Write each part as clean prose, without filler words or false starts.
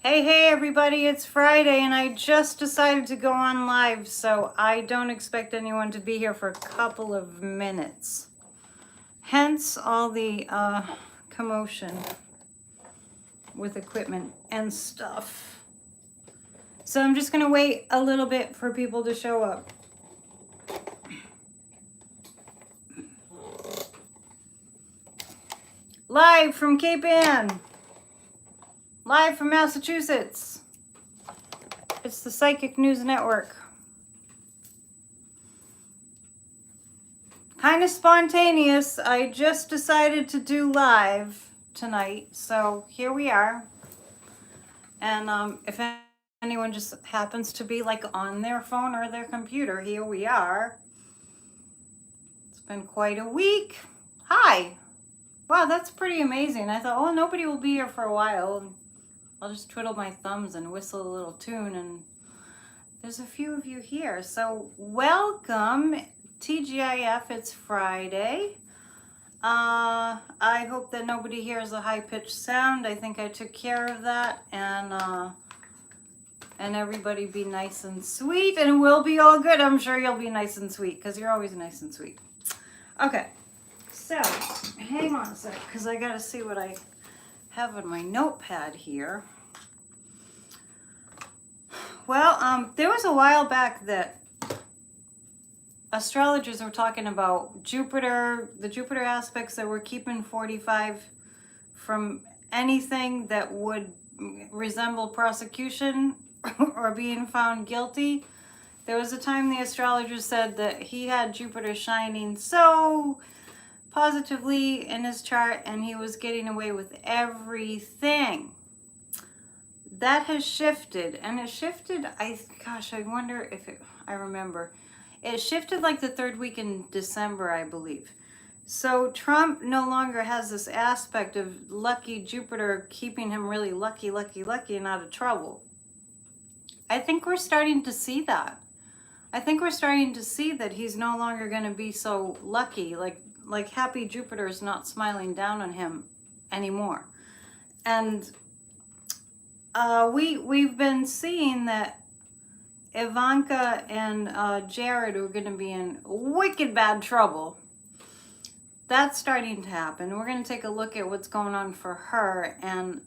Hey everybody, it's Friday and I just decided to go on live, so I don't expect anyone to be here for a couple of minutes. Hence all the commotion with equipment and stuff. So I'm just gonna wait a little bit for people to show up. Live from Cape Ann. Live from Massachusetts. It's the Psychic News Network. Kind of spontaneous. I just decided to do live tonight, so here we are. And if anyone just happens to be like on their phone or their computer, here we are. It's been quite a week. Hi. Wow, that's pretty amazing. I thought, oh, nobody will be here for a while. I'll just twiddle my thumbs and whistle a little tune, and there's a few of you here. So welcome, TGIF, it's Friday. I hope that nobody hears a high-pitched sound. I think I took care of that, and everybody be nice and sweet, and we'll be all good. I'm sure you'll be nice and sweet, because you're always nice and sweet. Okay, so hang on a sec, because I got to see what I have on my notepad here. Well, there was a while back that astrologers were talking about Jupiter, the Jupiter aspects that were keeping 45 from anything that would resemble prosecution or being found guilty. There was a time the astrologer said that he had Jupiter shining so positively in his chart and he was getting away with everything. That has shifted, and it shifted, I wonder if I remember. It shifted like the third week in December, I believe. So Trump no longer has this aspect of lucky Jupiter keeping him really lucky and out of trouble. I think we're starting to see that. I think we're starting to see that he's no longer going to be so lucky, like happy Jupiter is not smiling down on him anymore. And we've been seeing that Ivanka and Jared are going to be in wicked bad trouble. That's starting to happen. We're going to take a look at what's going on for her, and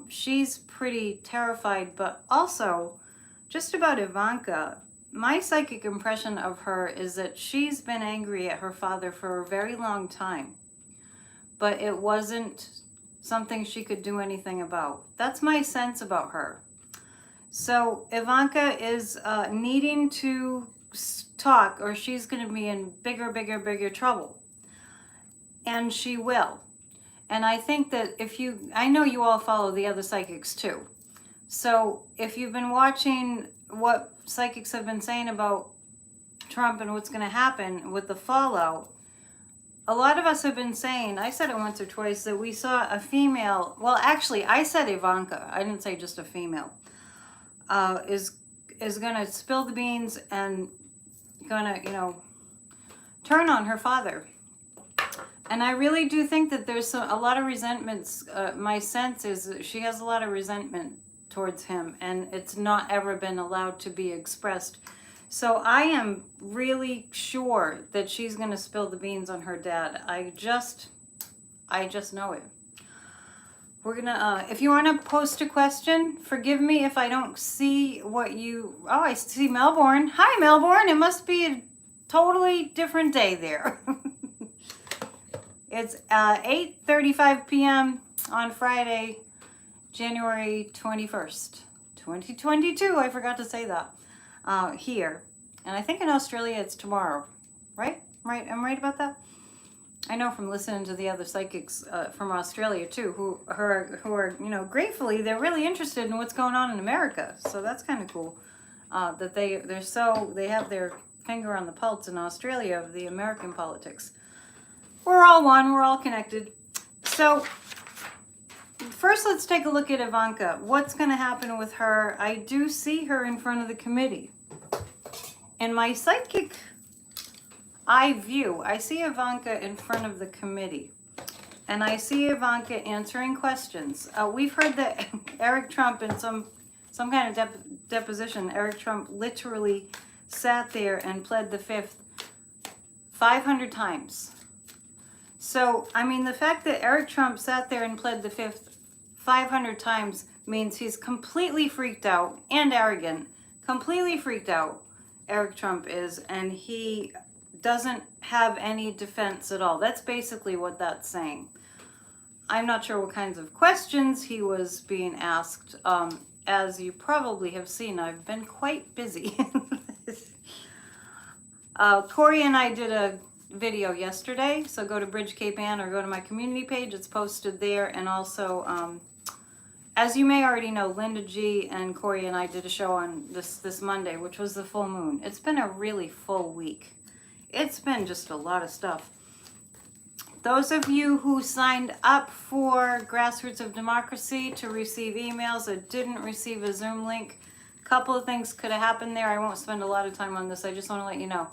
she's pretty terrified, but also just about Ivanka. My psychic impression of her is that she's been angry at her father for a very long time, but it wasn't something she could do anything about. That's my sense about her. So Ivanka is needing to talk, or she's going to be in bigger trouble. And she will. And I think that I know you all follow the other psychics too. So if you've been watching what psychics have been saying about Trump and what's going to happen with the fallout, a lot of us have been saying, I said it once or twice, that we saw a female, well, actually, I said Ivanka, I didn't say just a female, is going to spill the beans and going to, turn on her father. And I really do think that there's a lot of resentments. My sense is that she has a lot of resentment towards him, and it's not ever been allowed to be expressed. So I am really sure that she's going to spill the beans on her dad. I just know it. We're going to, if you want to post a question, forgive me if I don't see what you, oh, I see Melbourne. Hi, Melbourne. It must be a totally different day there. It's 8:35 p.m. on Friday, January 21st, 2022. I forgot to say that. Here. And I think in Australia it's tomorrow, right? Right? I'm right about that? I know from listening to the other psychics from Australia too, who are, gratefully, they're really interested in what's going on in America. So that's kind of cool that they have their finger on the pulse in Australia of the American politics. We're all one, we're all connected. So first, let's take a look at Ivanka. What's going to happen with her? I do see her in front of the committee. In my psychic eye view, I see Ivanka in front of the committee. and I see Ivanka answering questions. We've heard that Eric Trump in some kind of deposition, Eric Trump literally sat there and pled the fifth 500 times. So, I mean, the fact that Eric Trump sat there and pled the fifth 500 times means he's completely freaked out and arrogant. Completely freaked out, Eric Trump is, and he doesn't have any defense at all. That's basically what that's saying. I'm not sure what kinds of questions he was being asked. As you probably have seen, I've been quite busy. Corey and I did a video yesterday, so go to Bridge Cape Ann or go to my community page. It's posted there. And also, as you may already know, Linda G and Corey and I did a show on this Monday, which was the full moon. It's been a really full week. It's been just a lot of stuff. Those of you who signed up for Grassroots of Democracy to receive emails that didn't receive a Zoom link, a couple of things could have happened there. I won't spend a lot of time on this. I just want to let you know.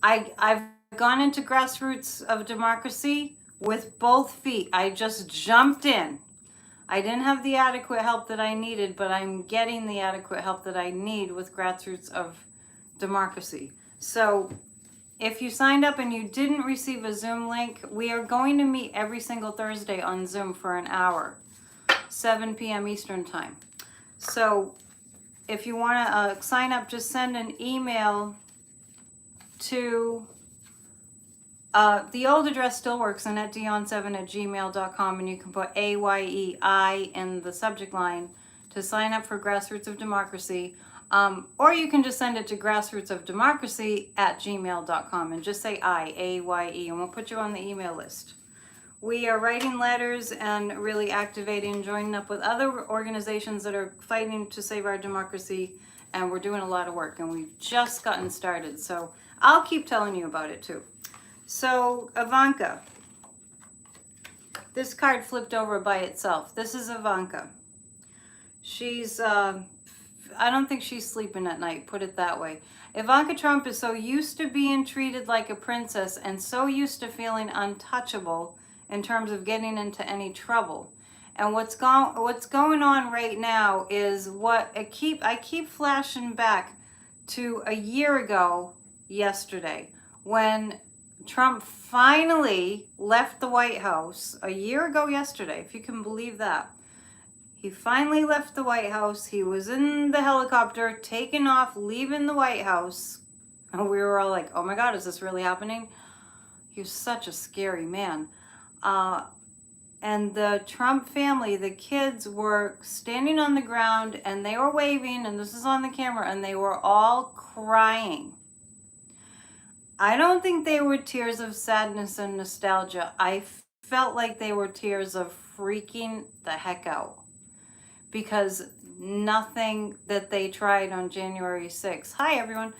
I've gone into Grassroots of Democracy with both feet. I just jumped in. I didn't have the adequate help that I needed, but I'm getting the adequate help that I need with Grassroots of Democracy. So if you signed up and you didn't receive a Zoom link, we are going to meet every single Thursday on Zoom for an hour, 7 p.m. Eastern Time. So if you want to sign up, just send an email to, the old address still works, AnnetteDion7@gmail.com, and you can put AYEI in the subject line to sign up for Grassroots of Democracy. Or you can just send it to grassrootsofdemocracy@gmail.com and just say AYE, and we'll put you on the email list. We are writing letters and really activating, joining up with other organizations that are fighting to save our democracy, and we're doing a lot of work, and we've just gotten started. So I'll keep telling you about it too. So Ivanka, this card flipped over by itself. This is Ivanka. She's, I don't think she's sleeping at night, put it that way. Ivanka Trump is so used to being treated like a princess and so used to feeling untouchable in terms of getting into any trouble. And what's going on right now is I keep flashing back to a year ago yesterday when Trump finally left the White House. A year ago yesterday, if you can believe that. He finally left the White House. He was in the helicopter, taking off, leaving the White House. And we were all like, oh my God, is this really happening? He was such a scary man. And the Trump family, the kids were standing on the ground and they were waving, and this is on the camera, and they were all crying. I don't think they were tears of sadness and nostalgia. I felt like they were tears of freaking the heck out. Because nothing that they tried on January 6th, hi everyone,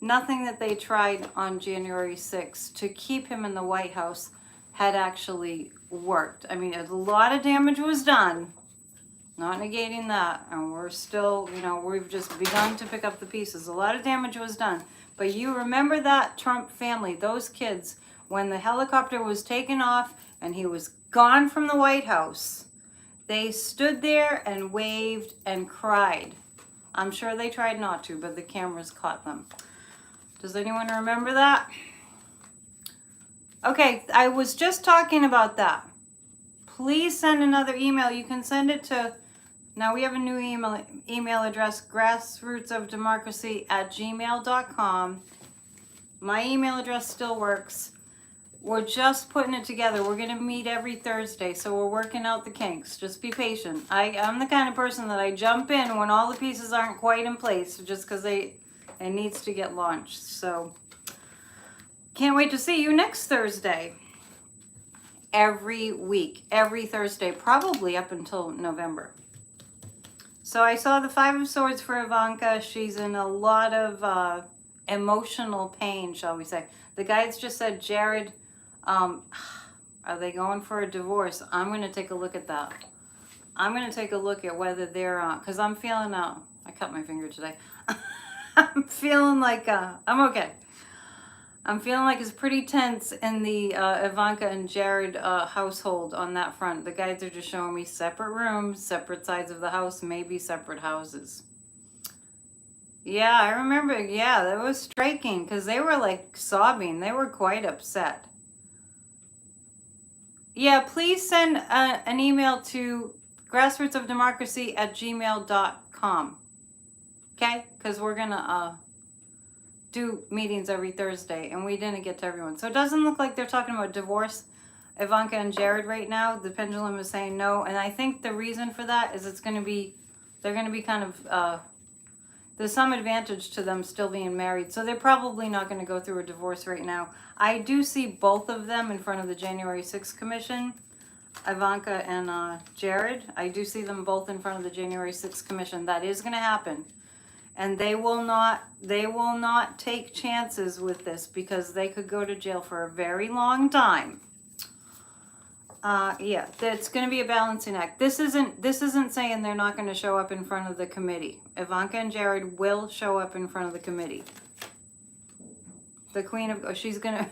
nothing that they tried on January 6th to keep him in the White House had actually worked. I mean, a lot of damage was done, not negating that, and we're still, we've just begun to pick up the pieces. A lot of damage was done, but you remember that Trump family, those kids, when the helicopter was taken off and he was gone from the White House, they stood there and waved and cried. I'm sure they tried not to, but the cameras caught them. Does anyone remember that? Okay, I was just talking about that. Please send another email. You can send it to, now we have a new email address, grassrootsofdemocracy@gmail.com. My email address still works. We're just putting it together. We're going to meet every Thursday, so we're working out the kinks. Just be patient. I'm the kind of person that I jump in when all the pieces aren't quite in place, just because it needs to get launched. So can't wait to see you next Thursday. Every week, every Thursday, probably up until November. So I saw the Five of Swords for Ivanka. She's in a lot of emotional pain, shall we say. The guides just said, Jared, are they going for a divorce? I'm going to take a look at that. I'm going to take a look at whether they're because I'm feeling I cut my finger today. I'm feeling like I'm okay. I'm feeling like it's pretty tense in the Ivanka and Jared household on that front. The guides are just showing me separate rooms, separate sides of the house, maybe separate houses. Yeah, I remember. Yeah, that was striking because they were like sobbing. They were quite upset. Yeah, please send an email to grassrootsofdemocracy@gmail.com. Okay? Because we're going to do meetings every Thursday, and we didn't get to everyone. So it doesn't look like they're talking about divorce, Ivanka and Jared right now. The pendulum is saying no, and I think the reason for that is they're going to be kind of, there's some advantage to them still being married, so they're probably not going to go through a divorce right now. I do see both of them in front of the January 6th Commission, Ivanka and Jared. I do see them both in front of the January 6th Commission. That is going to happen. And they will not take chances with this because they could go to jail for a very long time. Yeah, it's going to be a balancing act. This isn't saying they're not going to show up in front of the committee. Ivanka and Jared will show up in front of the committee. The Queen of she's gonna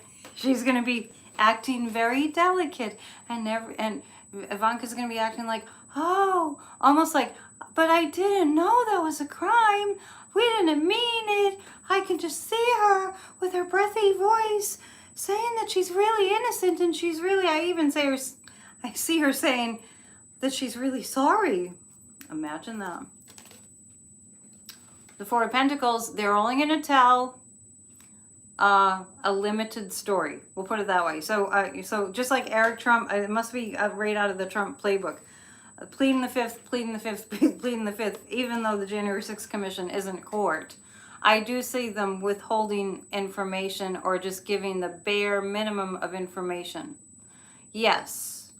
be acting very delicate, and Ivanka's gonna be acting like, oh, almost like, but I didn't know that was a crime. We didn't mean it. I can just see her with her breathy voice saying that she's really innocent, and she's really, I see her saying that she's really sorry. Imagine that. The Four of Pentacles, they're only going to tell a limited story. We'll put it that way. So just like Eric Trump, it must be right out of the Trump playbook. Pleading the fifth, pleading the fifth, pleading the fifth, even though the January 6th Commission isn't court. I do see them withholding information or just giving the bare minimum of information. Yes.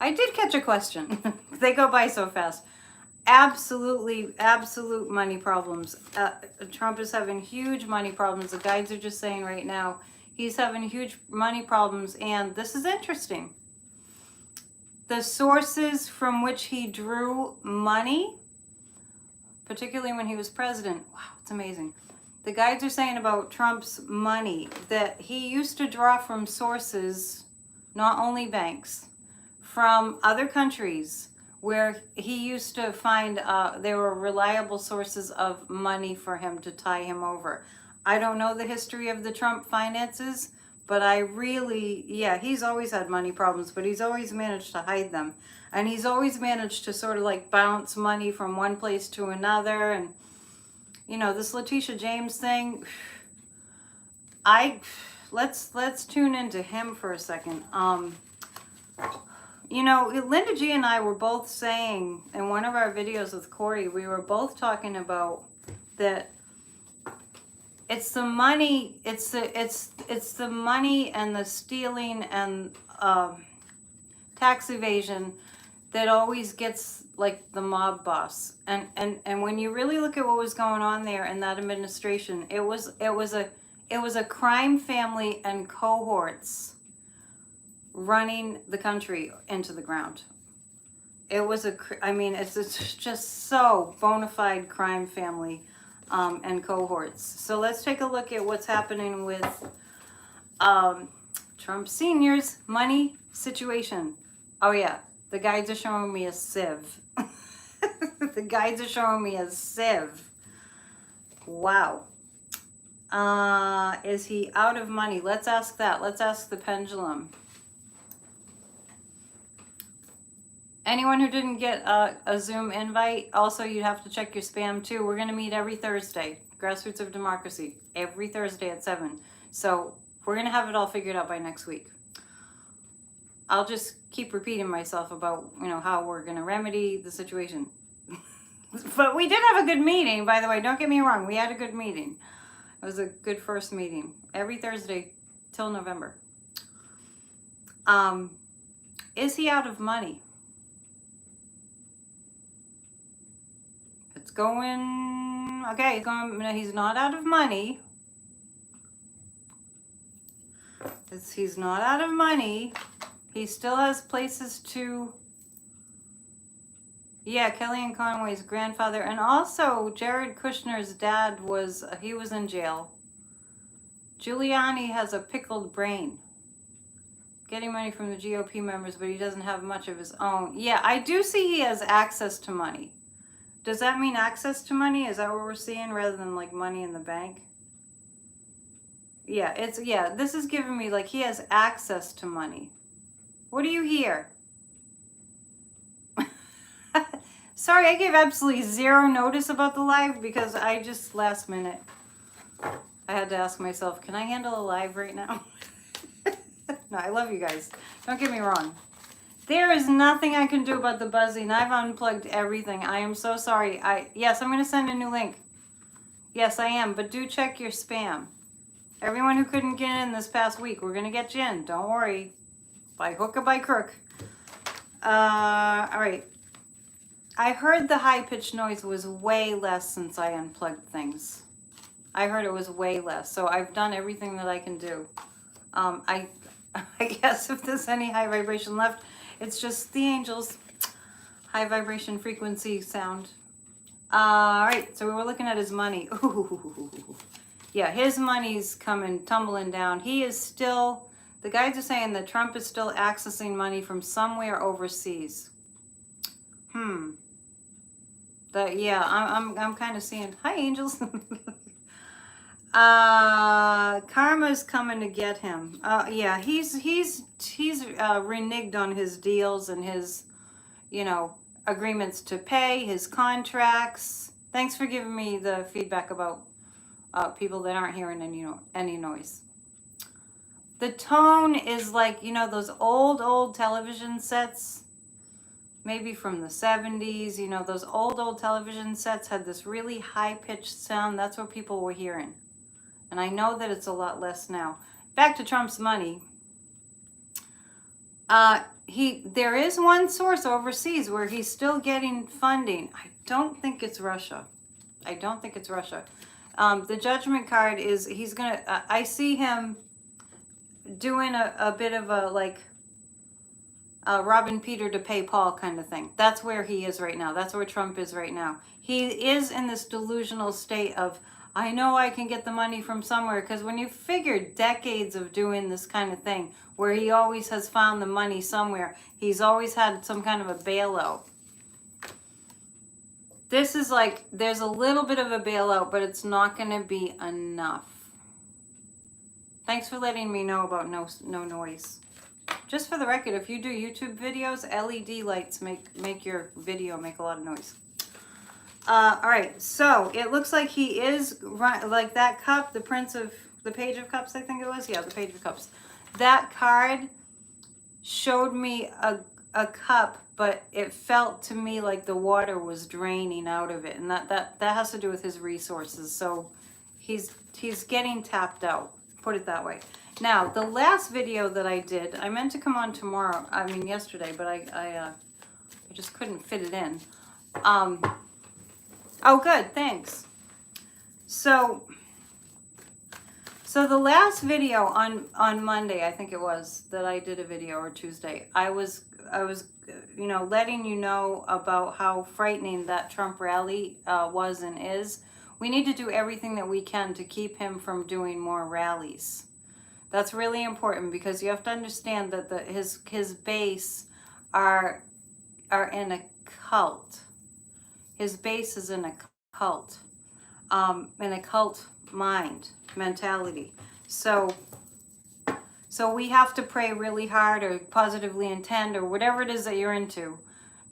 I did catch a question. They go by so fast. Absolutely, absolute money problems. Trump is having huge money problems. The guides are just saying right now, he's having huge money problems. And this is interesting. The sources from which he drew money, particularly when he was president, wow, it's amazing. The guides are saying about Trump's money that he used to draw from sources, not only banks, from other countries where he used to find there were reliable sources of money for him to tie him over. I don't know the history of the Trump finances, but I really, yeah, he's always had money problems, but he's always managed to hide them. And he's always managed to sort of like bounce money from one place to another. And, you know, this Letitia James thing, let's tune into him for a second. You know, Linda G and I were both saying in one of our videos with Corey, we were both talking about that it's the money, it's the money and the stealing and tax evasion that always gets like the mob boss. And when you really look at what was going on there in that administration, it was a crime family and cohorts running the country into the ground. It was it's just so bona fide crime family and cohorts. So let's take a look at what's happening with Trump Sr.'s money situation. Oh yeah, the guides are showing me a sieve. The guides are showing me a sieve. Wow. Is he out of money? Let's ask that. Let's ask the pendulum. Anyone who didn't get a Zoom invite, also you'd have to check your spam too. We're going to meet every Thursday, Grassroots of Democracy, every Thursday at 7. So we're going to have it all figured out by next week. I'll just keep repeating myself about, you know, how we're going to remedy the situation. But we did have a good meeting, by the way. Don't get me wrong. We had a good meeting. It was a good first meeting. Every Thursday till November. Is he out of money? It's going, okay, he's not out of money. He's not out of money. He still has places to, yeah, Kellyanne Conway's grandfather. And also Jared Kushner's dad he was in jail. Giuliani has a pickled brain. Getting money from the GOP members, but he doesn't have much of his own. Yeah, I do see he has access to money. Does that mean access to money? Is that what we're seeing rather than like money in the bank? Yeah, this is giving me like he has access to money. What do you hear? Sorry, I gave absolutely zero notice about the live because I just last minute I had to ask myself, can I handle a live right now? No, I love you guys. Don't get me wrong. There is nothing I can do about the buzzing. I've unplugged everything. I am so sorry. Yes, I'm going to send a new link. Yes, I am. But do check your spam. Everyone who couldn't get in this past week, we're going to get you in. Don't worry. By hook or by crook. All right. I heard the high-pitched noise was way less since I unplugged things. I heard it was way less. So I've done everything that I can do. I guess if there's any high vibration left, it's just the angels. High vibration frequency sound. All right, so we were looking at his money. Ooh. Yeah, his money's coming, tumbling down. He is still, the guys are saying that Trump is still accessing money from somewhere overseas. Yeah, I'm kind of seeing, hi angels. Karma's coming to get him. Yeah, he's reneged on his deals and his, agreements to pay, his contracts. Thanks for giving me the feedback about people that aren't hearing any noise. The tone is like, those old television sets, maybe from the 70s, those old television sets had this really high-pitched sound. That's what people were hearing. And I know that it's a lot less now. Back to Trump's money. There is one source overseas where he's still getting funding. I don't think it's Russia. The judgment card is he's going to, I see him doing a bit of a like robbing Peter to pay Paul kind of thing. That's where he is right now. That's where Trump is right now. He is in this delusional state of, I know I can get the money from somewhere, because when you figure decades of doing this kind of thing, where he always has found the money somewhere, he's always had some kind of a bailout. This is like, there's a little bit of a bailout, but it's not going to be enough. Thanks for letting me know about no noise. Just for the record, if you do YouTube videos, LED lights make your video make a lot of noise. All right, so it looks like he is like that cup, the Page of Cups, I think it was. Yeah, the Page of Cups. That card showed me a cup, but it felt to me like the water was draining out of it, and that has to do with his resources. So he's getting tapped out. Put it that way. Now, the last video that I did, I meant to come on yesterday, but I just couldn't fit it in. Oh, good, thanks. So the last video on Monday, I think it was, that I did a video, or Tuesday, I was letting you know about how frightening that Trump rally was and is. We need to do everything that we can to keep him from doing more rallies. That's really important, because you have to understand that his base are in a cult. His base is in a cult mind mentality. So we have to pray really hard, or positively intend, or whatever it is that you're into.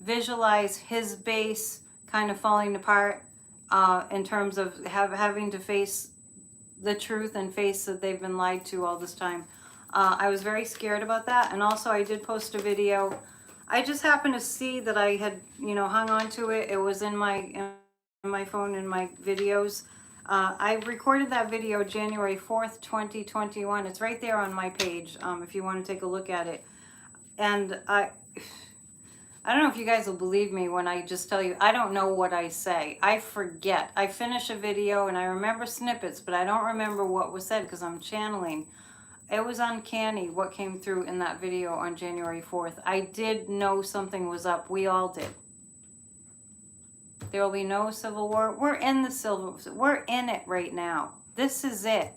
Visualize his base kind of falling apart in terms of having to face the truth and face that they've been lied to all this time. I was very scared about that. And also I did post a video. I just happened to see that I had, hung on to it. It was in my phone, in my videos. I recorded that video January 4th, 2021. It's right there on my page if you want to take a look at it. And I don't know if you guys will believe me when I just tell you, I don't know what I say. I forget. I finish a video and I remember snippets, but I don't remember what was said because I'm channeling. It was uncanny what came through in that video on January 4th. I did know something was up. We all did. There will be no civil war. We're in it right now. This is it.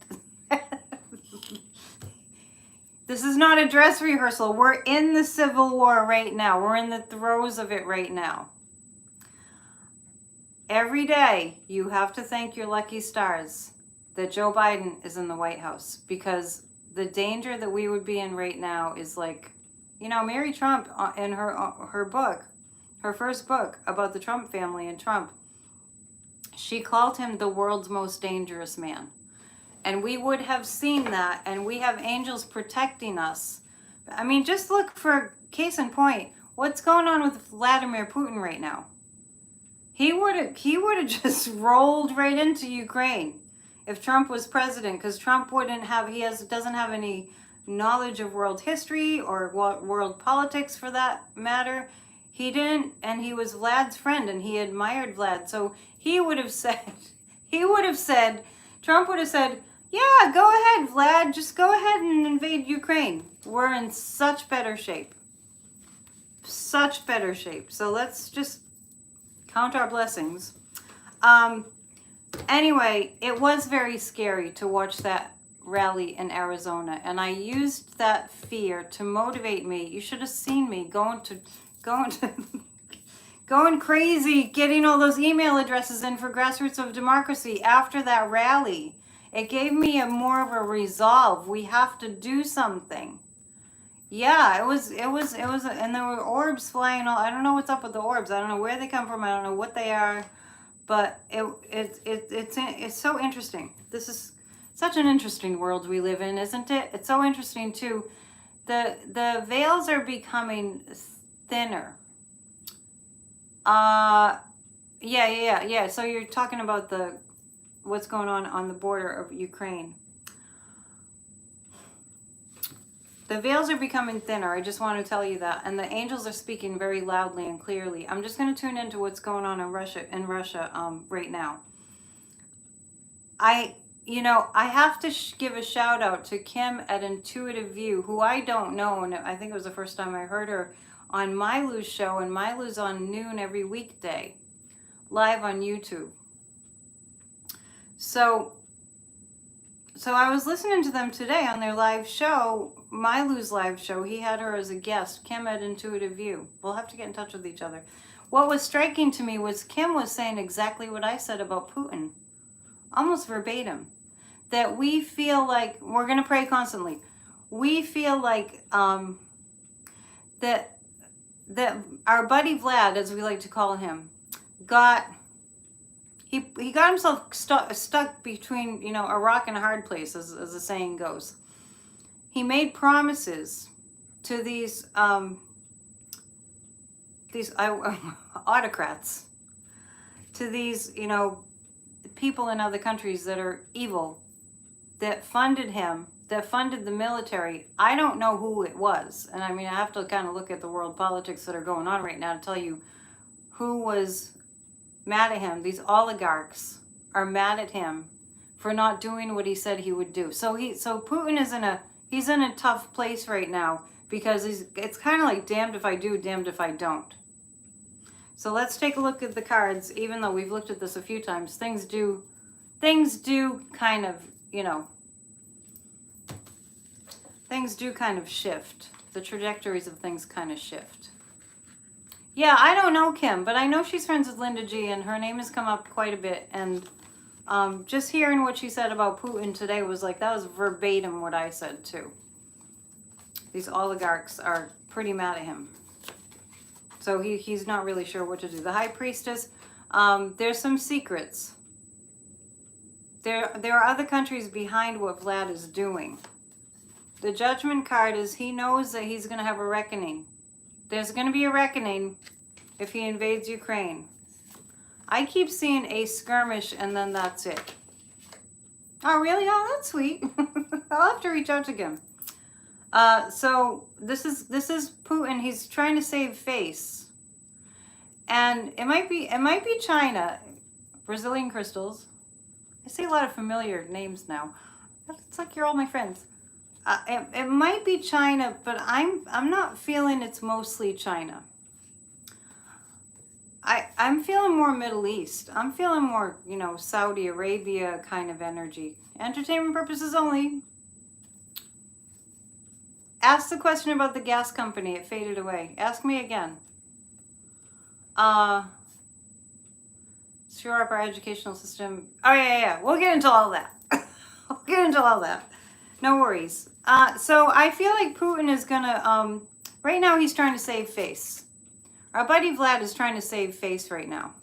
This is not a dress rehearsal. We're in the Civil War right now. We're in the throes of it right now. Every day, you have to thank your lucky stars that Joe Biden is in the White House, because the danger that we would be in right now is like, you know, Mary Trump in her book, her first book about the Trump family and Trump, she called him the world's most dangerous man. And we would have seen that, and we have angels protecting us. I mean, just look for case in point. What's going on with Vladimir Putin right now? He would have just rolled right into Ukraine if Trump was president, because Trump doesn't have any knowledge of world history or world politics for that matter. He didn't, and he was Vlad's friend, and he admired Vlad. So he would have said, Trump would have said, yeah, go ahead, Vlad, just go ahead and invade Ukraine. We're in such better shape. Such better shape. So let's just count our blessings. Anyway, it was very scary to watch that rally in Arizona, and I used that fear to motivate me. You should have seen me going crazy, getting all those email addresses in for Grassroots of Democracy after that rally. It gave me more of a resolve. We have to do something. Yeah, it was, and there were orbs flying all. I don't know what's up with the orbs. I don't know where they come from. I don't know what they are, but it's so interesting. This is such an interesting world we live in, isn't it? It's so interesting too. The veils are becoming thinner. Yeah. So you're talking about what's going on the border of Ukraine. The veils are becoming thinner. I just want to tell you that. And the angels are speaking very loudly and clearly. I'm just going to tune into what's going on in Russia right now. I have to give a shout out to Kim at Intuitive View, who I don't know, and I think it was the first time I heard her on Milu's show, and Milu's on noon every weekday, live on YouTube. So I was listening to them today on their live show, Milu's live show. He had her as a guest, Kim at Intuitive View. We'll have to get in touch with each other. What was striking to me was Kim was saying exactly what I said about Putin, almost verbatim, that we feel like we're going to pray constantly. We feel like that our buddy Vlad, as we like to call him, he got himself stuck between, a rock and a hard place, as the saying goes. He made promises to these autocrats, to these, people in other countries that are evil, that funded him, that funded the military. I don't know who it was. And I mean, I have to kind of look at the world politics that are going on right now to tell you who was mad at him. These oligarchs are mad at him for not doing what he said he would do. So Putin is he's in a tough place right now, because it's kind of like damned if I do, damned if I don't. So let's take a look at the cards. Even though we've looked at this a few times, things do kind of, things do kind of shift. The trajectories of things kind of shift. Yeah, I don't know Kim, but I know she's friends with Linda G, and her name has come up quite a bit. And just hearing what she said about Putin today was like, that was verbatim what I said too. These oligarchs are pretty mad at him. So he's not really sure what to do. The High Priestess, there's some secrets. There are other countries behind what Vlad is doing. The Judgment card is he knows that he's going to have a reckoning. There's going to be a reckoning if he invades Ukraine. I keep seeing a skirmish, and then that's it. Oh, really? Oh, that's sweet. I'll have to reach out to him. So this is Putin. He's trying to save face, and it might be China. Brazilian crystals. I see a lot of familiar names now. It's like you're all my friends. It might be China, but I'm not feeling it's mostly China. I'm feeling more Middle East. I'm feeling more, Saudi Arabia kind of energy. Entertainment purposes only. Ask the question about the gas company. It faded away. Ask me again. Shore up our educational system. Oh, yeah. We'll get into all that. We'll get into all that. No worries. So I feel like Putin is gonna, right now he's trying to save face. Our buddy Vlad is trying to save face right now.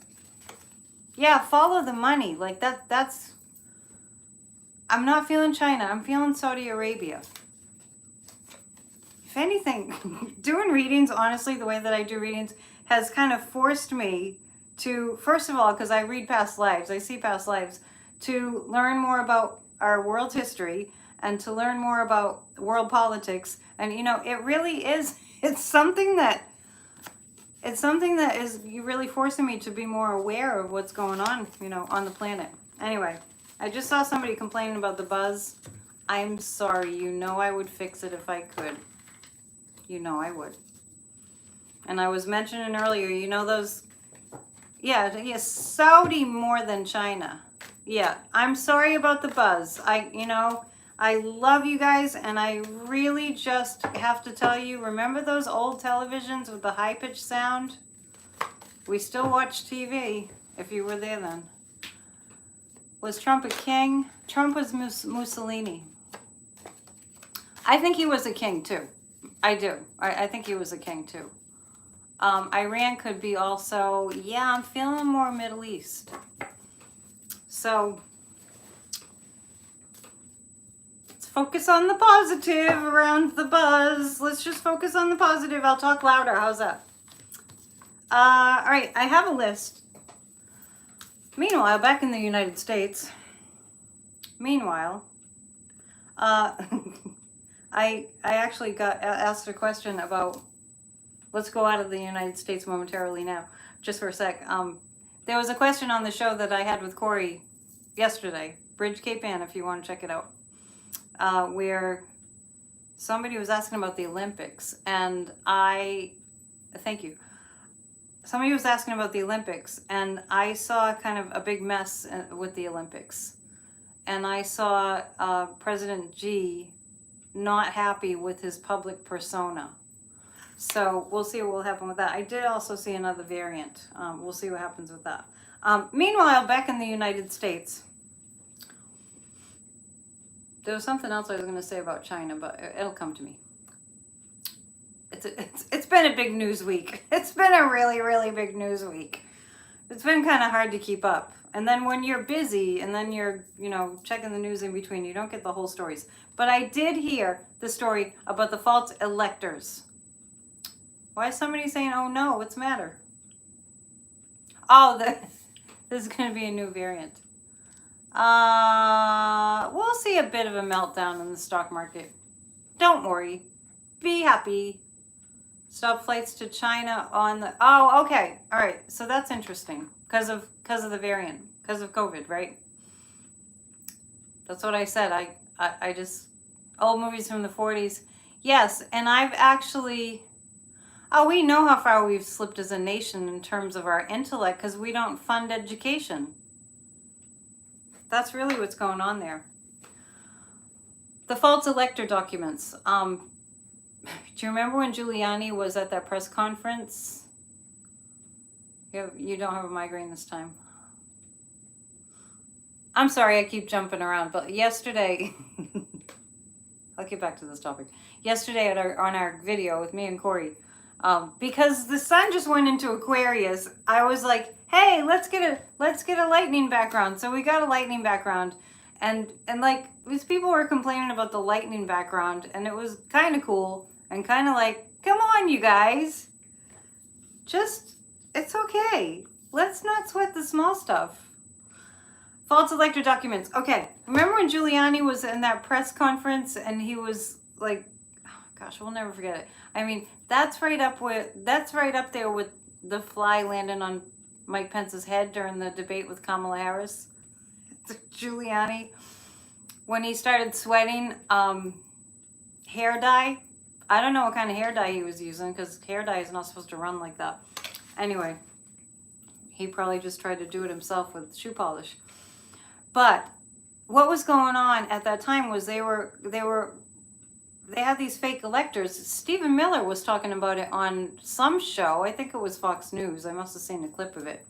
Yeah, follow the money. Like that's, I'm not feeling China. I'm feeling Saudi Arabia. If anything, doing readings, honestly, the way that I do readings has kind of forced me to, first of all, because I read past lives, I see past lives, to learn more about our world's history and to learn more about world politics. And, you know, it really is, it's something that is really forcing me to be more aware of what's going on, you know, on the planet. Anyway, I just saw somebody complaining about the buzz. I'm sorry, you know I would fix it if I could. You know I would. And I was mentioning earlier, you know those, yeah, Saudi more than China. Yeah, I'm sorry about the buzz. I love you guys, and I really just have to tell you, remember those old televisions with the high-pitched sound? We still watch TV, if you were there then. Was Trump a king? Trump was Mussolini. I think he was a king, too. I do. I think he was a king, too. Iran could be also, yeah, I'm feeling more Middle East. So, let's focus on the positive around the buzz. Let's just focus on the positive. I'll talk louder. How's that? All right, I have a list. Meanwhile, back in the United States, I actually got asked a question about, let's go out of the United States momentarily now, just for a sec. There was a question on the show that I had with Corey yesterday, Bridge Cape Ann, if you want to check it out, where somebody was asking about the Olympics, and thank you. Somebody was asking about the Olympics, and I saw kind of a big mess with the Olympics. And I saw President Xi not happy with his public persona. So we'll see what will happen with that. I did also see another variant. We'll see what happens with that. Meanwhile, back in the United States, there was something else I was going to say about China, but it'll come to me. It's been a big news week. It's been a really, really big news week. It's been kind of hard to keep up. And then when you're busy and then you're, you know, checking the news in between, you don't get the whole stories. But I did hear the story about the false electors. Why is somebody saying, oh no, what's the matter? Oh, this is going to be a new variant. We'll see a bit of a meltdown in the stock market. Don't worry. Be happy. Stop flights to China on the... Oh, okay. All right. So that's interesting because of the variant, because of COVID, right? That's what I said. I just... Old movies from the 40s. Yes, and I've actually... Oh, we know how far we've slipped as a nation in terms of our intellect because we don't fund education. That's really what's going on there. The false elector documents. Do you remember when Giuliani was at that press conference? You don't have a migraine this time. I'm sorry, I keep jumping around, but yesterday, I'll get back to this topic. Yesterday on our video with me and Corey, because the sun just went into Aquarius, I was like, hey, let's get a lightning background. So we got a lightning background, and like these people were complaining about the lightning background, and it was kind of cool and kind of like, come on, you guys, it's okay. Let's not sweat the small stuff. False elector documents. Okay, remember when Giuliani was in that press conference and he was like, oh gosh, we'll never forget it. I mean, that's right up there with the fly landing on Mike Pence's head during the debate with Kamala Harris. Giuliani, when he started sweating hair dye. I don't know what kind of hair dye he was using because hair dye is not supposed to run like that. Anyway, he probably just tried to do it himself with shoe polish. But what was going on at that time was they were they have these fake electors. Stephen Miller was talking about it on some show. I think it was Fox News. I must have seen a clip of it.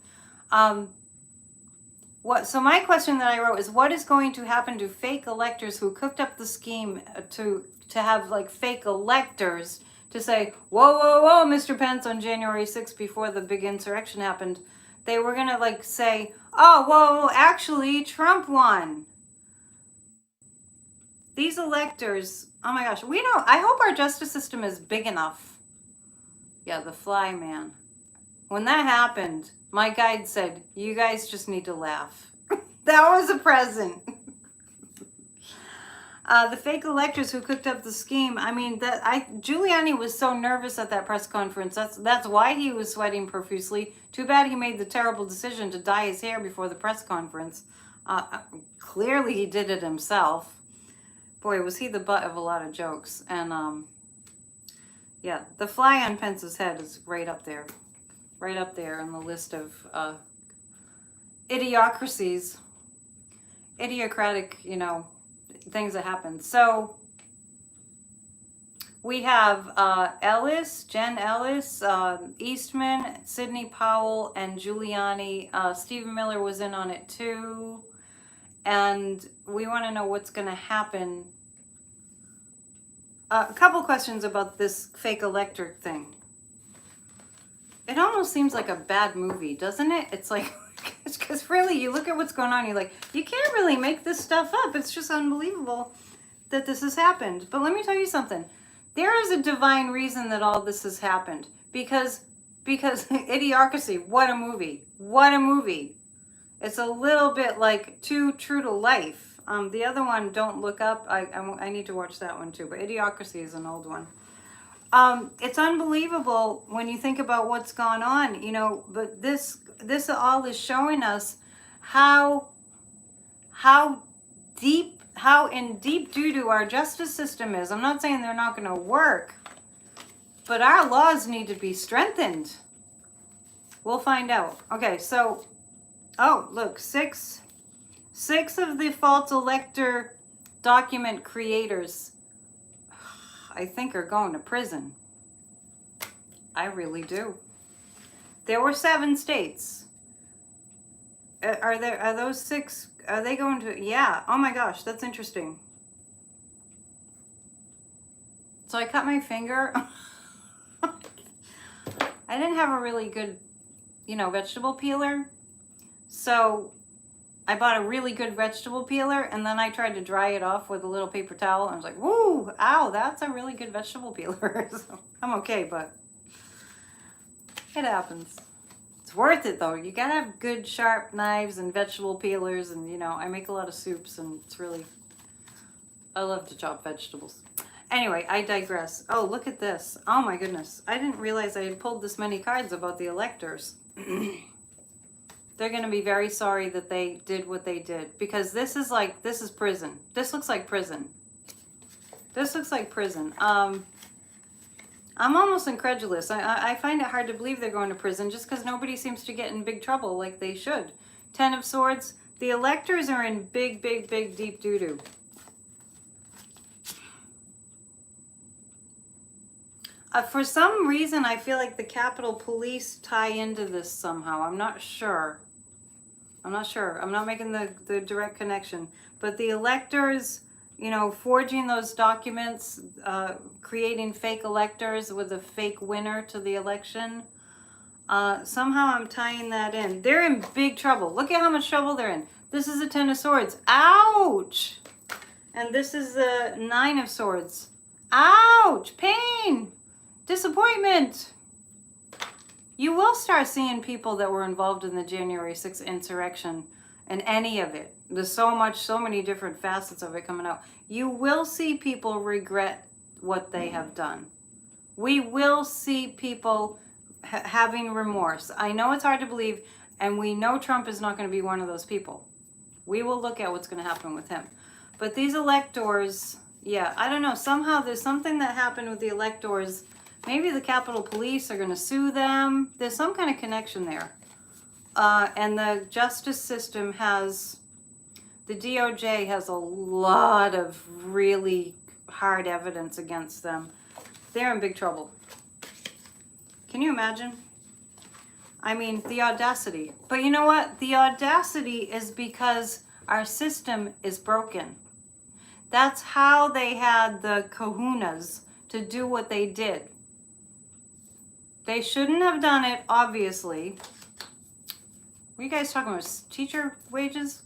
So my question that I wrote is, what is going to happen to fake electors who cooked up the scheme to have like fake electors to say, whoa, whoa, whoa, Mr. Pence, on January 6th, before the big insurrection happened, they were going to like say, oh, whoa, actually Trump won. These electors, oh my gosh, I hope our justice system is big enough. Yeah, the fly man. When that happened, my guide said, you guys just need to laugh. That was a present. The fake electors who cooked up the scheme. I mean, Giuliani was so nervous at that press conference. That's why he was sweating profusely. Too bad he made the terrible decision to dye his hair before the press conference. Clearly he did it himself. Boy, was he the butt of a lot of jokes. And yeah, the fly on Pence's head is right up there. Right up there in the list of idiocracies. Idiocratic, things that happen. So we have Jen Ellis, Eastman, Sidney Powell, and Giuliani. Stephen Miller was in on it too. And we want to know what's going to happen. A couple questions about this fake electric thing. It almost seems like a bad movie, doesn't it? It's like, because really, you look at what's going on, you're like, you can't really make this stuff up. It's just unbelievable that this has happened. But let me tell you something. There is a divine reason that all this has happened. Because Idiocracy, what a movie. What a movie. It's a little bit like too true to life. The other one, Don't Look Up, I need to watch that one too. But Idiocracy is an old one. It's unbelievable when you think about what's gone on, but this all is showing us how in deep doo-doo our justice system is. I'm not saying they're not going to work, but our laws need to be strengthened. We'll find out. Okay, so, oh, look, six of the false elector document creators, I think, are going to prison. I really do. There were 7 states. Are those 6? Are they going to? Yeah. Oh my gosh, that's interesting. So I cut my finger. I didn't have a really good, vegetable peeler. So I bought a really good vegetable peeler, and then I tried to dry it off with a little paper towel. And I was like, woo, ow, that's a really good vegetable peeler. So I'm okay, but it happens. It's worth it, though. You gotta have good, sharp knives and vegetable peelers. And, I make a lot of soups, and it's really, I love to chop vegetables. Anyway, I digress. Oh, look at this. Oh, my goodness. I didn't realize I had pulled this many cards about the electors. They're going to be very sorry that they did what they did, because this is prison. This looks like prison. This looks like prison. I'm almost incredulous. I find it hard to believe they're going to prison just because nobody seems to get in big trouble like they should. 10 of Swords. The electors are in big, big, big, deep doo-doo. For some reason, I feel like the Capitol Police tie into this somehow. I'm not sure. I'm not making the direct connection. But the electors, forging those documents, creating fake electors with a fake winner to the election, somehow I'm tying that in. They're in big trouble. Look at how much trouble they're in. This is a 10 of Swords. Ouch! And this is the 9 of Swords. Ouch! Pain! Disappointment. You will start seeing people that were involved in the January 6th insurrection and any of it. There's so many different facets of it coming out. You will see people regret what they have done. We will see people having remorse. I know it's hard to believe, and we know Trump is not going to be one of those people. We will look at what's going to happen with him. But these electors, yeah, I don't know. Somehow there's something that happened with the electors. Maybe the Capitol Police are going to sue them. There's some kind of connection there. And the justice system the DOJ has a lot of really hard evidence against them, they're in big trouble. Can you imagine? I mean, the audacity. But you know what? The audacity is because our system is broken. That's how they had the kahunas to do what they did. They shouldn't have done it, obviously. What are you guys talking about? Teacher wages?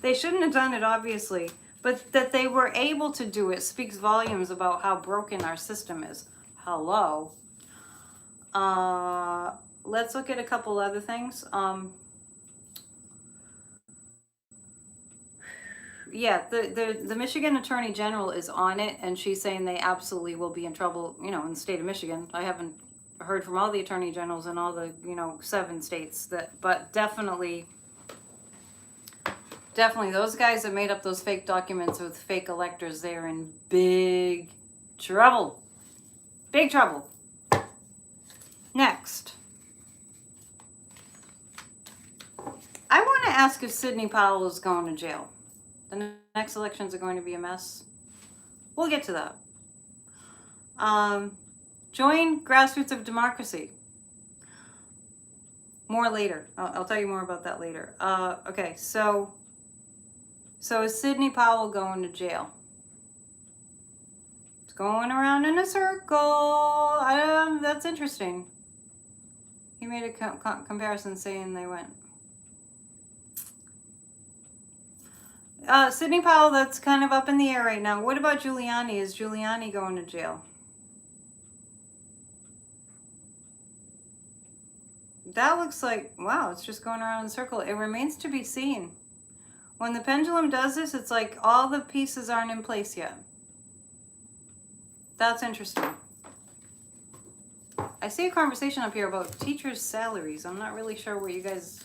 They shouldn't have done it, obviously. But that they were able to do it speaks volumes about how broken our system is. Hello. Let's look at a couple other things. Yeah, the Michigan Attorney General is on it, and she's saying they absolutely will be in trouble, in the state of Michigan. I haven't heard from all the attorney generals in all the, 7 states, but definitely those guys that made up those fake documents with fake electors, they're in big trouble. Big trouble. Next. I want to ask if Sidney Powell is going to jail. The next elections are going to be a mess. We'll get to that. Join Grassroots of Democracy. More later. I'll tell you more about that later. Okay, so is Sidney Powell going to jail? It's going around in a circle. That's interesting. He made a comparison saying they went. Sidney Powell, that's kind of up in the air right now. What about Giuliani? Is Giuliani going to jail? That looks like, wow, it's just going around in a circle. It remains to be seen. When the pendulum does this, it's like all the pieces aren't in place yet. That's interesting. I see a conversation up here about teachers' salaries. I'm not really sure what you guys...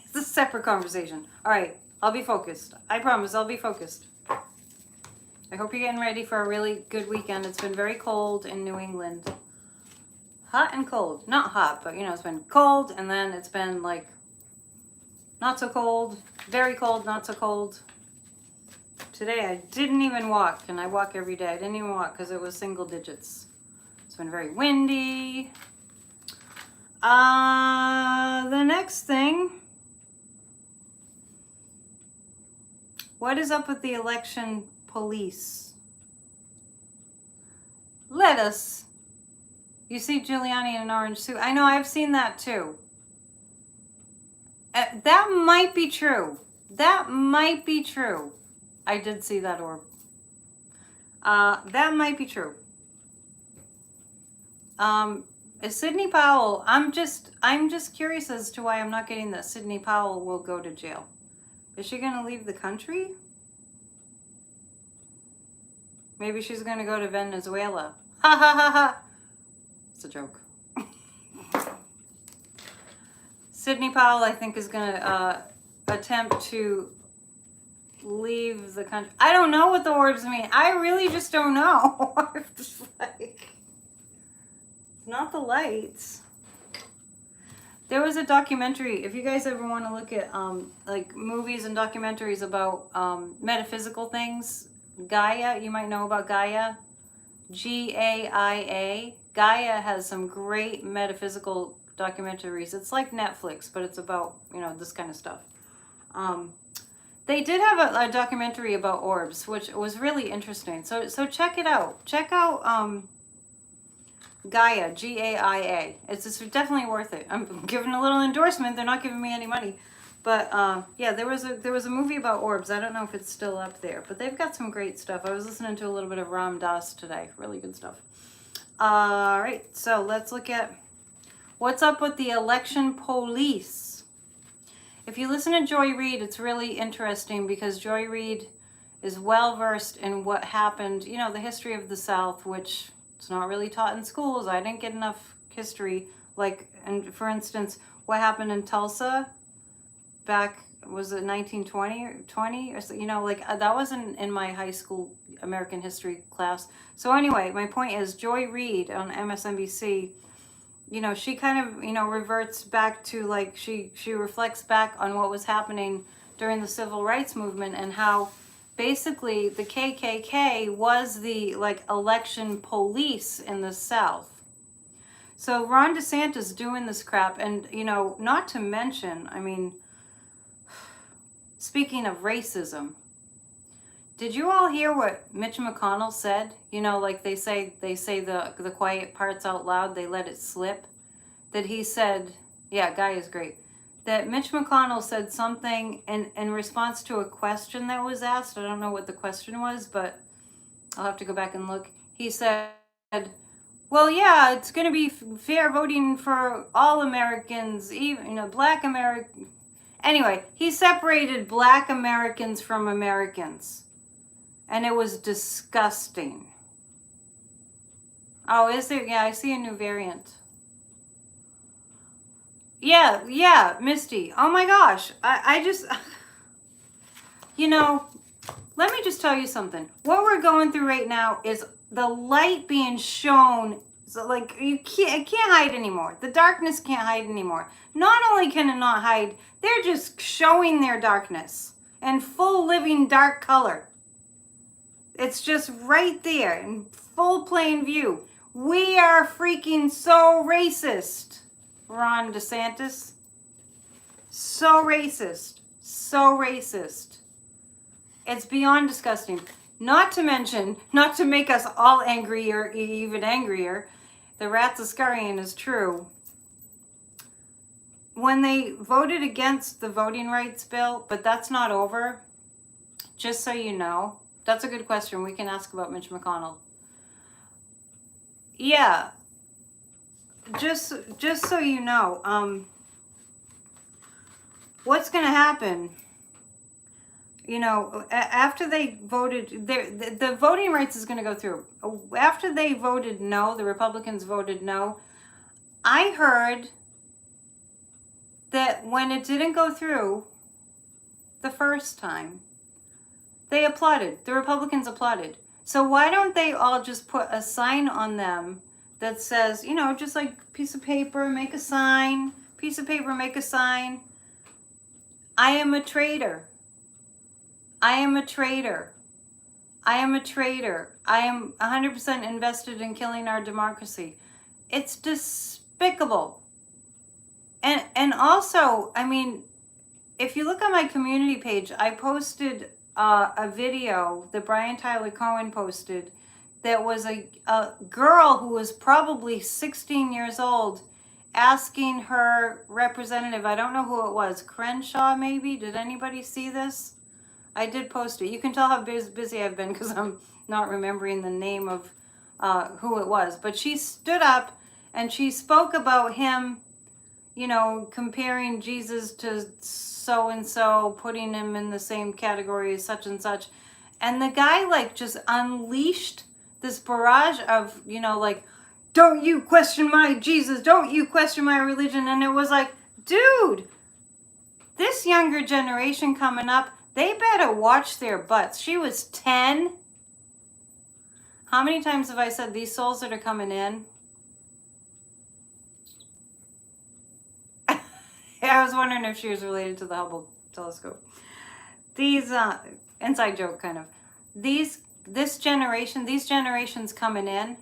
It's a separate conversation. All right, I'll be focused. I promise I'll be focused. I hope you're getting ready for a really good weekend. It's been very cold in New England. Hot and cold. Not hot, but it's been cold, and then it's been like not so cold, very cold, not so cold. Today I didn't even walk, and I walk every day. I didn't even walk because it was single digits. It's been very windy. The next thing. What is up with the election police? Let us. You see Giuliani in an orange suit. I know, I've seen that too. That might be true. That might be true. I did see that orb. That might be true. Is Sidney Powell, I'm just curious as to why I'm not getting that Sidney Powell will go to jail. Is she going to leave the country? Maybe she's going to go to Venezuela. Ha ha ha ha. It's a joke. Sidney Powell, I think, is going to attempt to leave the country. I don't know what the orbs mean. I really just don't know. I'm just like, it's not the lights. There was a documentary, if you guys ever want to look at like movies and documentaries about metaphysical things, Gaia, you might know about Gaia, Gaia. Gaia has some great metaphysical documentaries. It's like Netflix, but it's about, this kind of stuff. They did have a documentary about orbs, which was really interesting. So check it out. Check out Gaia, Gaia. It's definitely worth it. I'm giving a little endorsement. They're not giving me any money, but yeah, there was a movie about orbs. I don't know if it's still up there, but they've got some great stuff. I was listening to a little bit of Ram Dass today. Really good stuff. All right, so let's look at what's up with the election police. If you listen to Joy Reid, it's really interesting because Joy Reid is well versed in what happened. The history of the South, which it's not really taught in schools. I didn't get enough history. And for instance, what happened in Tulsa back, was it 1920 or 20? Or so, that wasn't in my high school American history class. So anyway, my point is Joy Reid on MSNBC, she kind of, reverts back to she reflects back on what was happening during the civil rights movement and how basically the KKK was the like election police in the South. So Ron DeSantis doing this crap, and you know, not to mention, I mean, speaking of racism, did you all hear what Mitch McConnell said? You know, like they say the quiet parts out loud, they let it slip. That he said, yeah, guy is great. That Mitch McConnell said something in response to a question that was asked. I don't know what the question was, but I'll have to go back and look. He said, well, yeah, it's going to be fair voting for all Americans, even, you know, black Americans. Anyway, he separated black Americans from Americans. And it was disgusting. Oh, is there? Yeah, I see a new variant. Yeah, Misty. Oh my gosh. I just, you know, let me just tell you something. What we're going through right now is the light being shown. So like it can't hide anymore. The darkness can't hide anymore. Not only can it not hide, they're just showing their darkness in full living dark color. It's just right there in full plain view. We are freaking so racist, Ron DeSantis. So racist. So racist. It's beyond disgusting. Not to mention, not to make us all angrier, even angrier, the rats are scurrying is true. When they voted against the voting rights bill, but that's not over, just so you know. That's a good question. We can ask about Mitch McConnell. Yeah, just so you know, what's going to happen? You know, after they voted, the voting rights is going to go through. After they voted no, the Republicans voted no. I heard that when it didn't go through the first time, they applauded. The Republicans applauded. So why don't they all just put a sign on them that says, you know, just like piece of paper, make a sign, piece of paper, make a sign. I am a traitor. I am a traitor. I am a traitor. I am 100% invested in killing our democracy. It's despicable. And also, I mean, if you look on my community page, I posted a video that Brian Tyler Cohen posted that was a girl who was probably 16 years old asking her representative, I don't know who it was, Crenshaw maybe? Did anybody see this? I did post it. You can tell how busy I've been because I'm not remembering the name of who it was. But she stood up and she spoke about him, you know, comparing Jesus to so-and-so, putting him in the same category as such and such. And the guy, like, just unleashed this barrage of, you know, like, don't you question my Jesus, don't you question my religion. And it was like, dude, this younger generation coming up, they better watch their butts. She was 10. How many times have I said these souls that are coming in? I was wondering if she was related to the Hubble telescope. These, inside joke kind of. These generations coming in,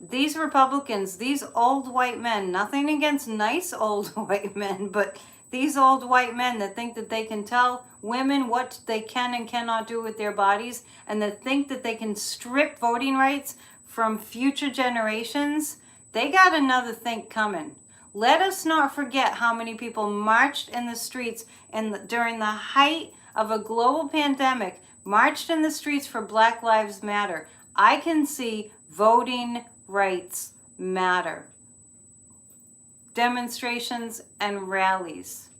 these Republicans, these old white men, nothing against nice old white men, but these old white men that think that they can tell women what they can and cannot do with their bodies, and that think that they can strip voting rights from future generations, they got another think coming. Let us not forget how many people marched in the streets during the height of a global pandemic, marched in the streets for Black Lives Matter. I can see voting rights matter. Demonstrations and rallies.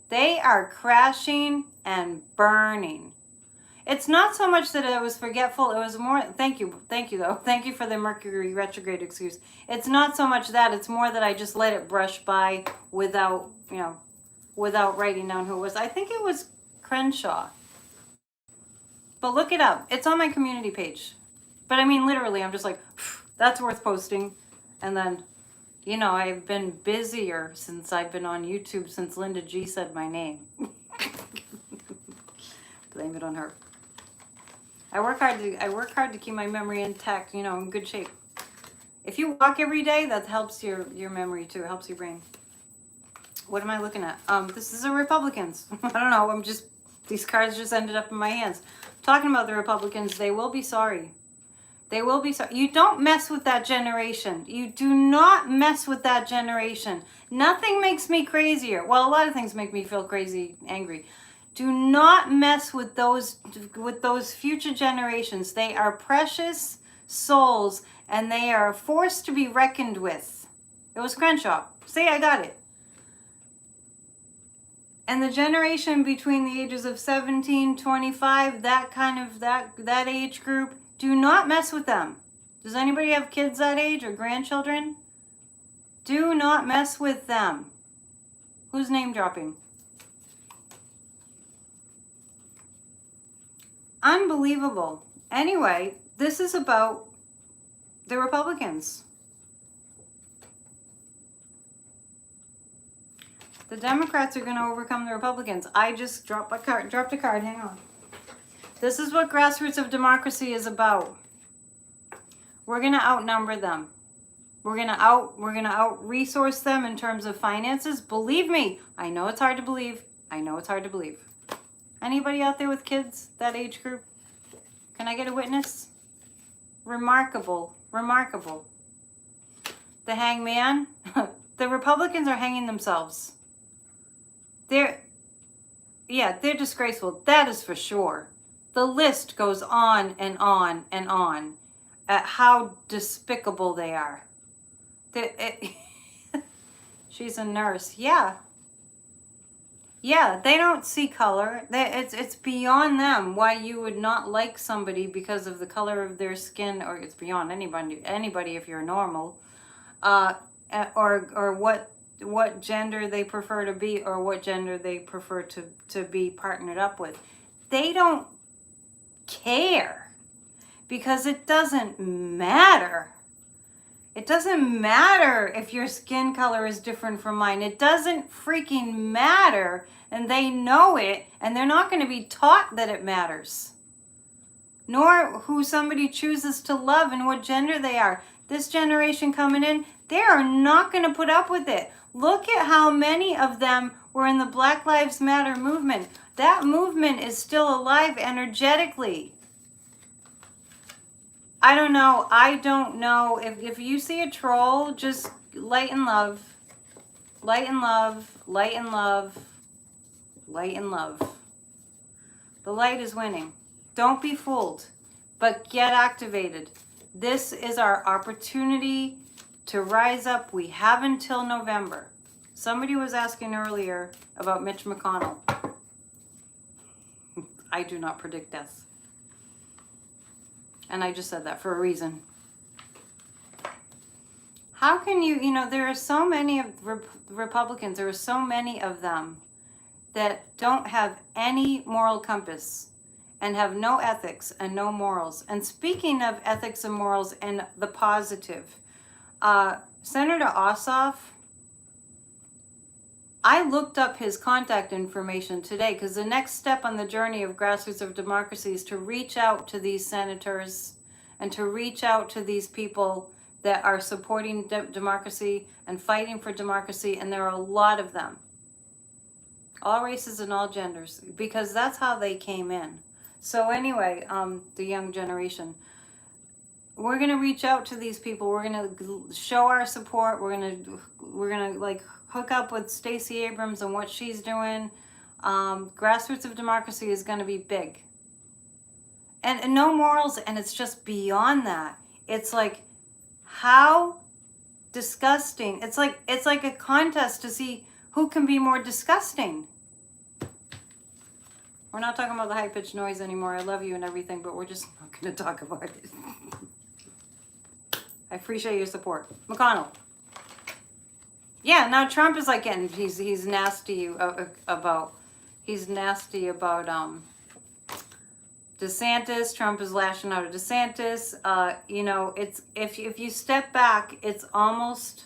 They are crashing and burning. It's not so much that I was forgetful. It was more, thank you though. Thank you for the Mercury retrograde excuse. It's not so much that, it's more that I just let it brush by without, you know, without writing down who it was. I think it was Crenshaw. But look it up. It's on my community page. But I mean, literally, I'm just like, that's worth posting. And then, you know, I've been busier since I've been on YouTube since Linda G said my name. Blame it on her. I work hard to keep my memory intact, you know, in good shape. If you walk every day, that helps your memory too. It helps your brain. What am I looking at? This is the Republicans. I don't know. These cards just ended up in my hands. Talking about the Republicans, they will be sorry. They will be sorry. You don't mess with that generation. You do not mess with that generation. Nothing makes me crazier. Well, a lot of things make me feel crazy, angry. Do not mess with those future generations. They are precious souls, and they are a force to be reckoned with. It was Crenshaw. See, I got it. And the generation between the ages of 17, 25, that age group, do not mess with them. Does anybody have kids that age or grandchildren? Do not mess with them. Who's name dropping? Unbelievable. Anyway, this is about the Republicans. The Democrats are going to overcome the Republicans. I just dropped a card. Hang on. This is what Grassroots of Democracy is about. We're going to outnumber them. We're going to out-resource them in terms of finances. Believe me, I know it's hard to believe. Anybody out there with kids, that age group? Can I get a witness? Remarkable. The hangman. The Republicans are hanging themselves. They're disgraceful. That is for sure. The list goes on and on and on at how despicable they are. She's a nurse. Yeah, they don't see color. It's beyond them why you would not like somebody because of the color of their skin, or it's beyond anybody if you're normal, or what gender they prefer to be, or what gender they prefer to be partnered up with. They don't care because it doesn't matter. It doesn't matter if your skin color is different from mine. It doesn't freaking matter, and they know it, and they're not going to be taught that it matters. Nor who somebody chooses to love and what gender they are. This generation coming in, they are not going to put up with it. Look at how many of them were in the Black Lives Matter movement. That movement is still alive energetically. I don't know. If you see a troll, just light and love. Light and love. The light is winning. Don't be fooled, but get activated. This is our opportunity to rise up. We have until November. Somebody was asking earlier about Mitch McConnell. I do not predict death. And I just said that for a reason. How can there are so many of Republicans, there are so many of them that don't have any moral compass and have no ethics and no morals. And speaking of ethics and morals and the positive, Senator Ossoff, I looked up his contact information today because the next step on the journey of Grassroots of Democracy is to reach out to these senators and to reach out to these people that are supporting democracy and fighting for democracy, and there are a lot of them. All races and all genders, because that's how they came in. So anyway, the young generation, we're going to reach out to these people. We're going to show our support. We're going to like hook up with Stacey Abrams and what she's doing. Grassroots of Democracy is going to be big. And no morals, and it's just beyond that. It's like, how disgusting. It's like a contest to see who can be more disgusting. We're not talking about the high-pitched noise anymore. I love you and everything, but we're just not going to talk about it. I appreciate your support. McConnell. Yeah, now Trump is like getting, he's nasty about DeSantis. Trump is lashing out at DeSantis. It's if you step back, it's almost,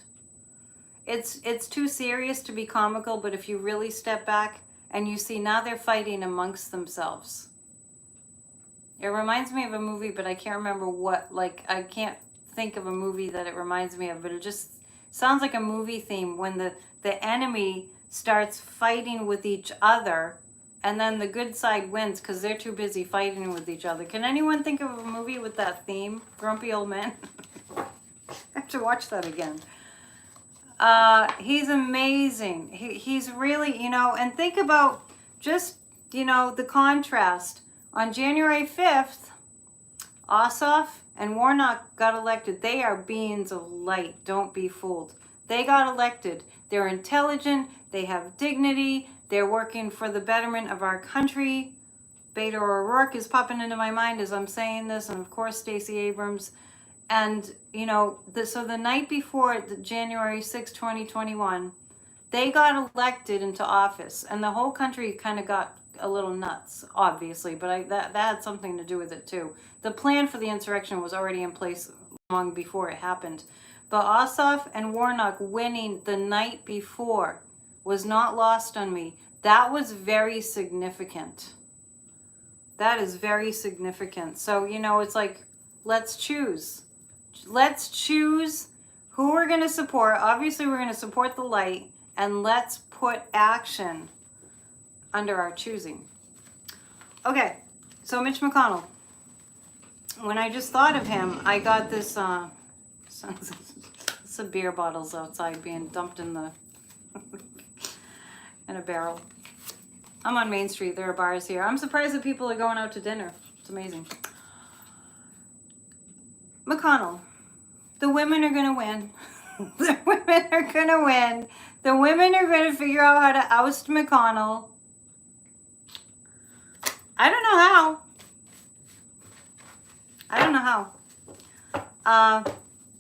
it's too serious to be comical, but if you really step back and you see now they're fighting amongst themselves. It reminds me of a movie, but I can't remember what. Like, I can't think of a movie that it reminds me of, but it just sounds like a movie theme when the enemy starts fighting with each other, and then the good side wins because they're too busy fighting with each other. Can anyone think of a movie with that theme? Grumpy Old Man? I have to watch that again. He's amazing. He's really, you know, and think about just, you know, the contrast. On January 5th, Ossoff and Warnock got elected. They are beings of light. Don't be fooled. They got elected. They're intelligent. They have dignity. They're working for the betterment of our country. Beto O'Rourke is popping into my mind as I'm saying this, and of course Stacey Abrams. And, you know, so the night before January 6, 2021, they got elected into office, and the whole country kind of got a little nuts, obviously, but that had something to do with it too. The plan for the insurrection was already in place long before it happened. But Ossoff and Warnock winning the night before was not lost on me. That was very significant. That is very significant. So, you know, it's like, let's choose. Let's choose who we're going to support. Obviously, we're going to support the light, and let's put action under our choosing. Okay, so Mitch McConnell. When I just thought of him, I got this, some beer bottles outside being dumped in the, in a barrel. I'm on Main Street, there are bars here. I'm surprised that people are going out to dinner. It's amazing. McConnell, the women are gonna win. The women are gonna win. The women are gonna figure out how to oust McConnell. I don't know how. I don't know how.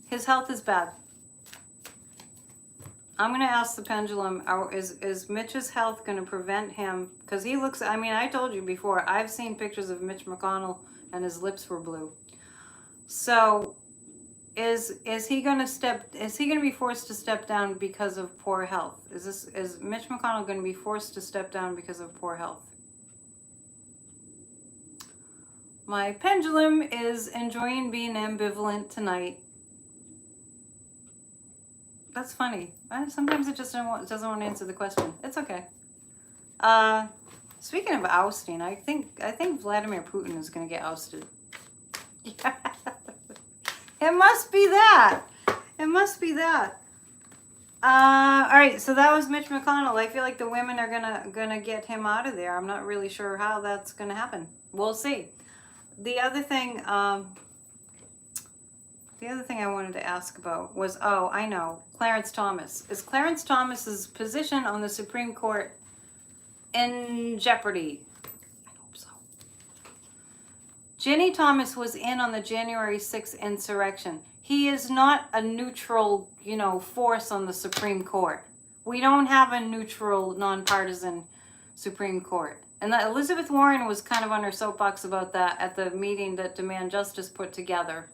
His health is bad. I'm going to ask the pendulum, is Mitch's health going to prevent him? Because he looks, I mean, I told you before, I've seen pictures of Mitch McConnell and his lips were blue. So is he going to be forced to step down because of poor health? Is Mitch McConnell going to be forced to step down because of poor health? My pendulum is enjoying being ambivalent tonight. That's funny. Sometimes it just doesn't want to answer the question. It's okay. Speaking of ousting, I think Vladimir Putin is going to get ousted. Yeah. It must be that. It must be that. All right, so that was Mitch McConnell. I feel like the women are gonna get him out of there. I'm not really sure how that's gonna happen. We'll see. The other thing I wanted to ask about was, oh, I know, Clarence Thomas. Is Clarence Thomas's position on the Supreme Court in jeopardy? I hope so. Ginny Thomas was in on the January 6th insurrection. He is not a neutral, force on the Supreme Court. We don't have a neutral, nonpartisan Supreme Court. And that Elizabeth Warren was kind of on her soapbox about that at the meeting that Demand Justice put together.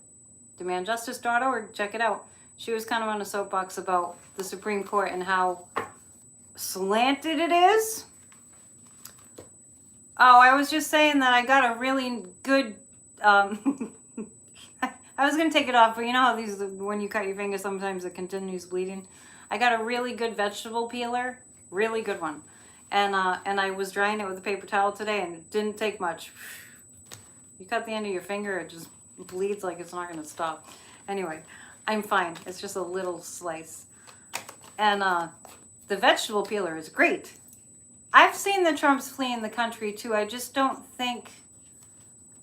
DemandJustice.org, check it out. She was kind of on a soapbox about the Supreme Court and how slanted it is. Oh, I was just saying that I got a really good, I was going to take it off, but you know how when you cut your finger, sometimes it continues bleeding. I got a really good vegetable peeler, really good one. And I was drying it with a paper towel today, and it didn't take much. You cut the end of your finger, it just bleeds like it's not going to stop. Anyway, I'm fine. It's just a little slice. And the vegetable peeler is great. I've seen the Trumps fleeing the country too. I just don't think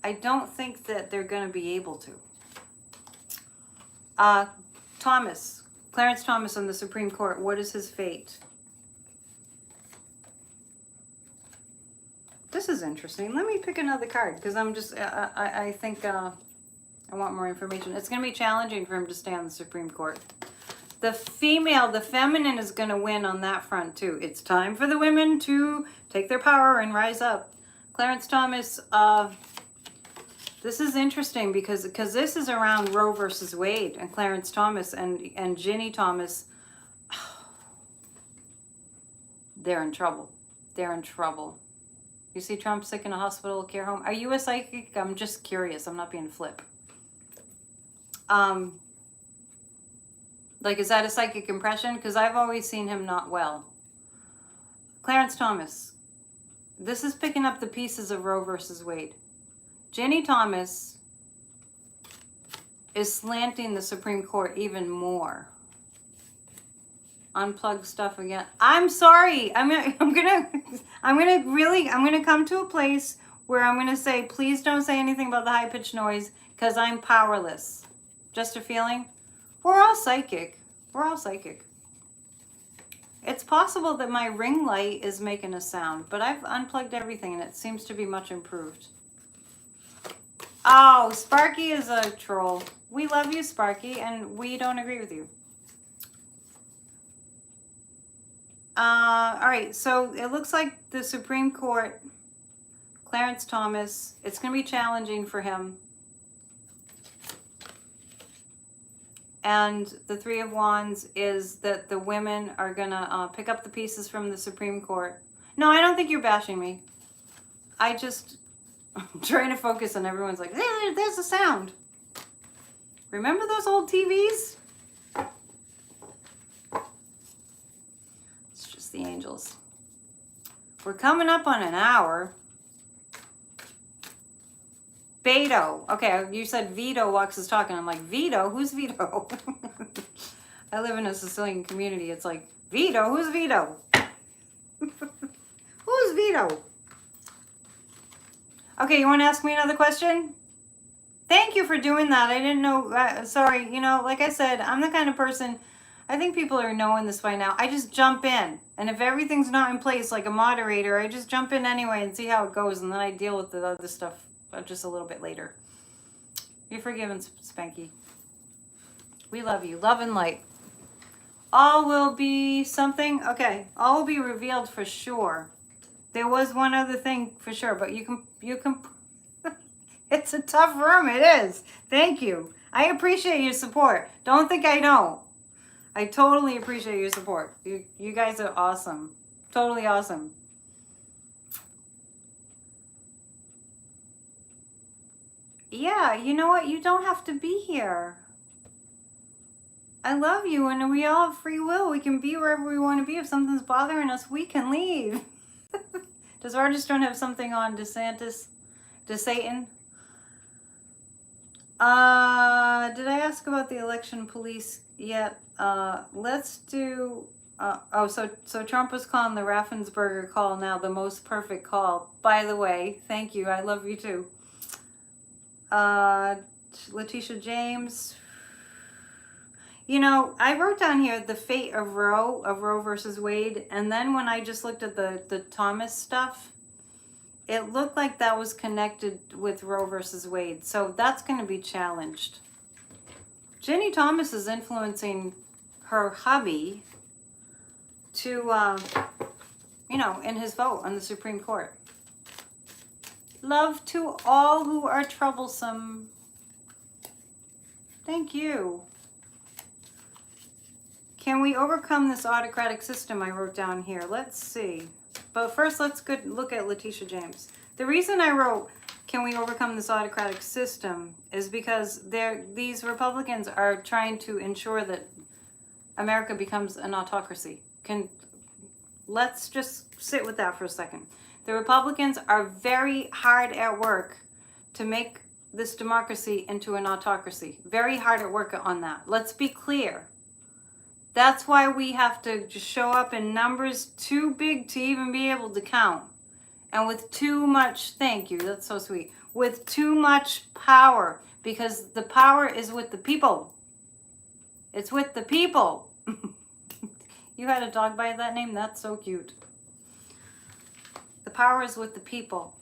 that they're going to be able to. Clarence Thomas on the Supreme Court, what is his fate? This is interesting. Let me pick another card because I think I want more information. It's going to be challenging for him to stay on the Supreme Court. The feminine is going to win on that front too. It's time for the women to take their power and rise up. Clarence Thomas, this is interesting because this is around Roe versus Wade, and Clarence Thomas and Ginny Thomas, they're in trouble. They're in trouble. You see Trump sick in a hospital care home. Are you a psychic? I'm just curious. I'm not being flip. Like, is that a psychic impression? Because I've always seen him not well. Clarence Thomas. This is picking up the pieces of Roe versus Wade. Ginny Thomas is slanting the Supreme Court even more. Unplug stuff again. I'm sorry. I'm gonna come to a place where I'm gonna say, please don't say anything about the high-pitched noise, because I'm powerless. Just a feeling. We're all psychic. We're all psychic. It's possible that my ring light is making a sound, but I've unplugged everything and it seems to be much improved. Oh, Sparky is a troll. We love you, Sparky, and we don't agree with you. All right, so it looks like the Supreme Court, Clarence Thomas, it's going to be challenging for him. And the Three of Wands is that the women are going to pick up the pieces from the Supreme Court. No, I don't think you're bashing me. I'm trying to focus and everyone's like, there's a sound. Remember those old TVs? It's just the angels. We're coming up on an hour. Beto. Okay, you said Vito walks his talk, and I'm like, Vito? Who's Vito? I live in a Sicilian community. It's like, Vito? Who's Vito? Who's Vito? Okay, you want to ask me another question? Thank you for doing that. I didn't know. Sorry, you know, like I said, I'm the kind of person, I think people are knowing this by now. I just jump in. And if everything's not in place, like a moderator, I just jump in anyway and see how it goes. And then I deal with the other stuff just a little bit later. You're forgiven, Spanky. We love you. Love and light. All will be something. Okay. All will be revealed for sure. There was one other thing for sure, but you can it's a tough room. It is. Thank you. I appreciate your support. Don't think I don't. I totally appreciate your support. You guys are awesome. Totally awesome. Yeah, you know what? You don't have to be here. I love you, and we all have free will. We can be wherever we want to be. If something's bothering us, we can leave. Does Roger Stone have something on DeSantis? DeSatan? Did I ask about the election police yet? Let's do... so Trump was calling the Raffensperger call now the most perfect call. By the way, thank you. I love you too. Letitia James. You know, I wrote down here the fate of Roe versus Wade, and then when I just looked at the Thomas stuff, it looked like that was connected with Roe versus Wade. So that's going to be challenged. Ginny Thomas is influencing her hubby to, in his vote on the Supreme Court. Love to all who are troublesome. Thank you. Can we overcome this autocratic system I wrote down here? Let's see. But first, let's look at Letitia James. The reason I wrote, can we overcome this autocratic system, is because these Republicans are trying to ensure that America becomes an autocracy. Let's just sit with that for a second. The Republicans are very hard at work to make this democracy into an autocracy. Very hard at work on that. Let's be clear. That's why we have to just show up in numbers too big to even be able to count. And with too much, thank you, that's so sweet. With too much power, because the power is with the people. It's with the people. You had a dog by that name? That's so cute. The power is with the people.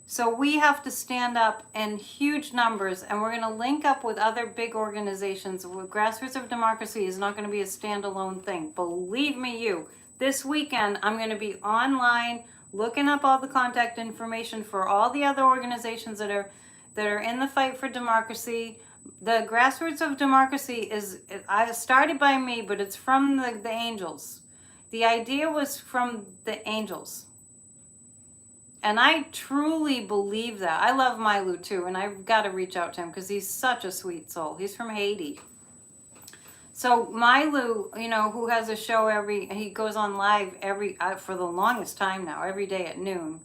So we have to stand up in huge numbers, and we're going to link up with other big organizations. Grassroots of Democracy is not going to be a standalone thing. Believe me, this weekend, I'm going to be online looking up all the contact information for all the other organizations that are in the fight for democracy. The Grassroots of Democracy started by me, but it's from the angels. The idea was from the angels. And I truly believe that. I love Milu too, and I've got to reach out to him because he's such a sweet soul. He's from Haiti. So Milu, you know, who has a show he goes on live for the longest time now, every day at noon.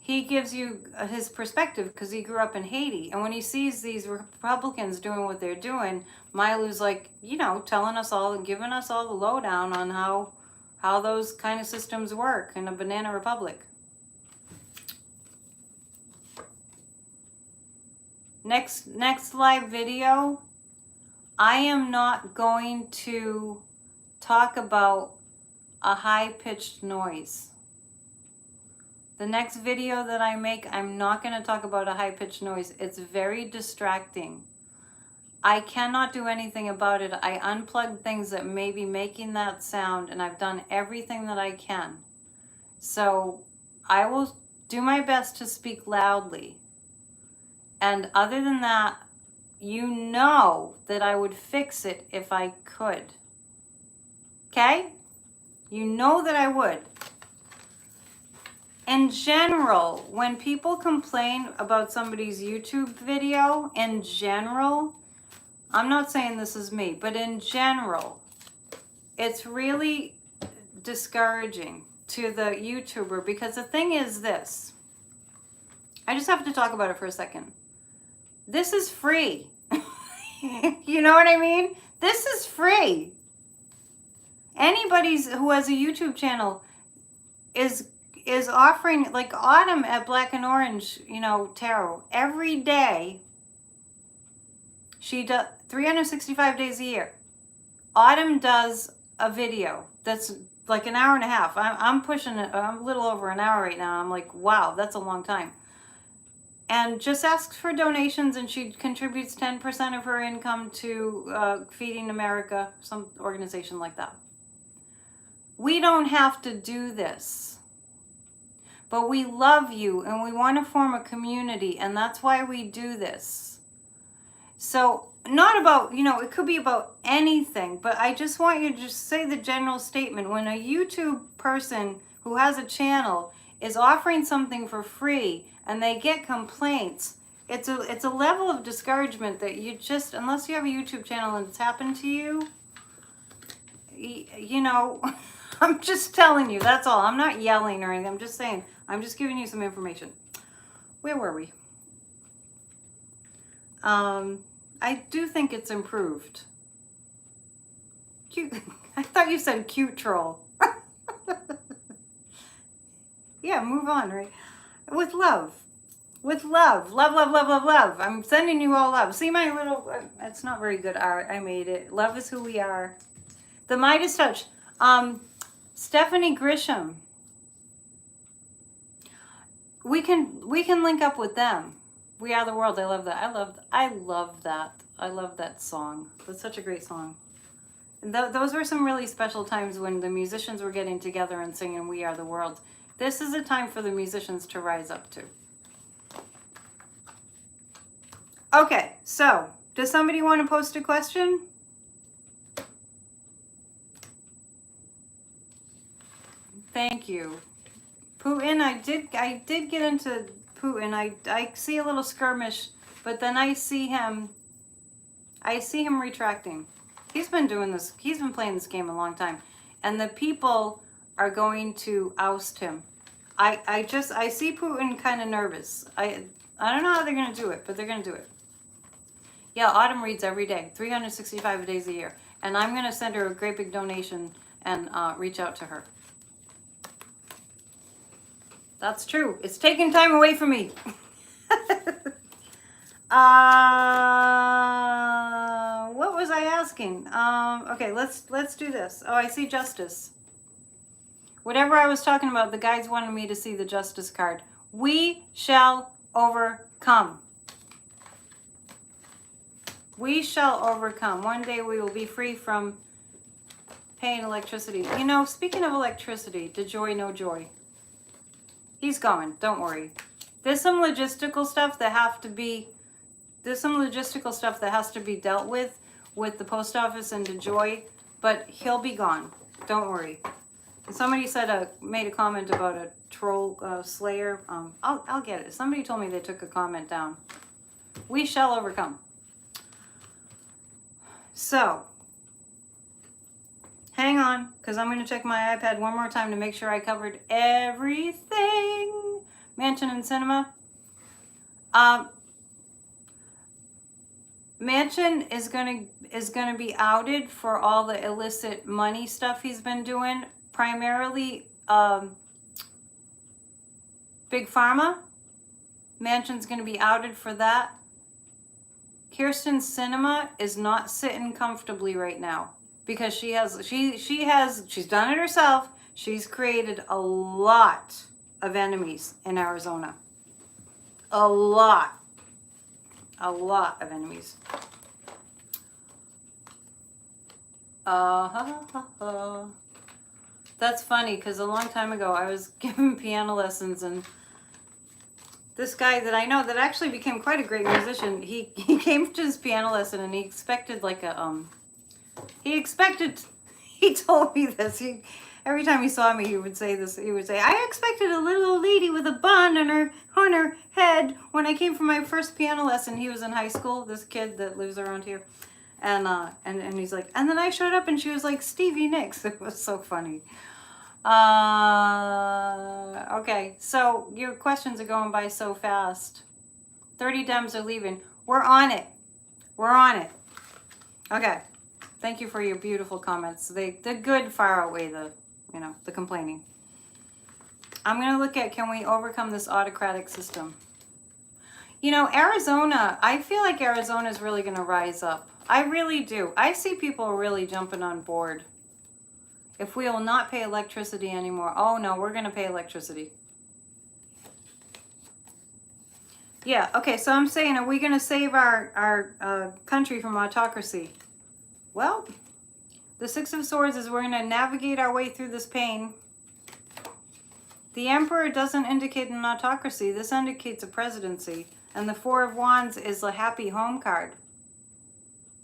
He gives you his perspective because he grew up in Haiti. And when he sees these Republicans doing what they're doing, Milu's like, you know, telling us all and giving us all the lowdown on how those kind of systems work in a banana republic. Next live video, I am not going to talk about a high-pitched noise. The next video that I make, I'm not going to talk about a high-pitched noise. It's very distracting. I cannot do anything about it. I unplugged things that may be making that sound, and I've done everything that I can. So I will do my best to speak loudly. And other than that, you know that I would fix it if I could. Okay? You know that I would. In general, when people complain about somebody's YouTube video, in general, I'm not saying this is me, but in general, it's really discouraging to the YouTuber because the thing is this. I just have to talk about it for a second. This is free. You know what I mean? This is free. Anybody who has a YouTube channel is offering, like Autumn at Black and Orange, you know, Tarot, every day. She does 365 days a year. Autumn does a video that's like an hour and a half. I'm pushing it. I'm a little over an hour right now. I'm like, wow, that's a long time. And just asks for donations, and she contributes 10% of her income to Feeding America, some organization like that. We don't have to do this. But we love you, and we want to form a community, and that's why we do this. So, not about, you know, it could be about anything, but I just want you to just say the general statement. When a YouTube person who has a channel is offering something for free and they get complaints, it's a level of discouragement that you just, unless you have a YouTube channel and it's happened to you, you know, I'm just telling you, that's all. I'm not yelling or anything. I'm just saying, I'm just giving you some information. Where were we? I do think it's improved. Cute. I thought you said cute troll. Yeah, move on, right? With love. With love. Love, love, love, love, love. I'm sending you all love. See my little, it's not very good art. I made it. Love is who we are. The Midas Touch. Stephanie Grisham. We can link up with them. We Are the World. I love that. I love that. I love that song. It's such a great song. And those were some really special times when the musicians were getting together and singing We Are the World. This is a time for the musicians to rise up to. Okay, so does somebody want to post a question? Thank you. Putin, I did get into Putin. I see a little skirmish, but then I see him retracting. He's been doing this, he's been playing this game a long time. And the people are going to oust him. I see Putin kind of nervous. I don't know how they're going to do it, but they're going to do it. Yeah, Autumn reads every day, 365 days a year. And I'm going to send her a great big donation and reach out to her. That's true. It's taking time away from me. What was I asking? Okay, let's do this. Oh, I see justice. Whatever I was talking about, the guys wanted me to see the justice card. We shall overcome. We shall overcome. One day we will be free from paying electricity. You know, speaking of electricity, to joy, no joy. He's going, don't worry. There's some logistical stuff that has to be dealt with the post office and DeJoy, but he'll be gone. Don't worry. Somebody said made a comment about a troll slayer. I'll get it. Somebody told me they took a comment down. We shall overcome. So, hang on, because I'm going to check my iPad one more time to make sure I covered everything. Mansion and cinema. Mansion is going to be outed for all the illicit money stuff he's been doing, primarily Big Pharma. Manchin's going to be outed for that. Kirsten Sinema is not sitting comfortably right now because she's done it herself. She's created a lot of enemies in Arizona. A lot of enemies. That's funny because a long time ago I was giving piano lessons, and this guy that I know that actually became quite a great musician, he came to his piano lesson and he expected like a he told me this. Every time he saw me, he would say this. He would say, "I expected a little old lady with a bun on her head when I came for my first piano lesson." He was in high school. This kid that lives around here, and he's like, and then I showed up and she was like Stevie Nicks. It was so funny. Okay, so your questions are going by so fast. 30 Dems are leaving. We're on it. Okay. Thank you for your beautiful comments. The good far outweigh the complaining. I'm going to look at, can we overcome this autocratic system? Arizona, I feel like Arizona is really going to rise up. I really do. I see people really jumping on board. If we will not pay electricity anymore. Oh no, we're going to pay electricity. Yeah, okay, so I'm saying, are we going to save our country from autocracy? Well, the Six of Swords is we're going to navigate our way through this pain. The Emperor doesn't indicate an autocracy. This indicates a presidency. And the Four of Wands is a happy home card.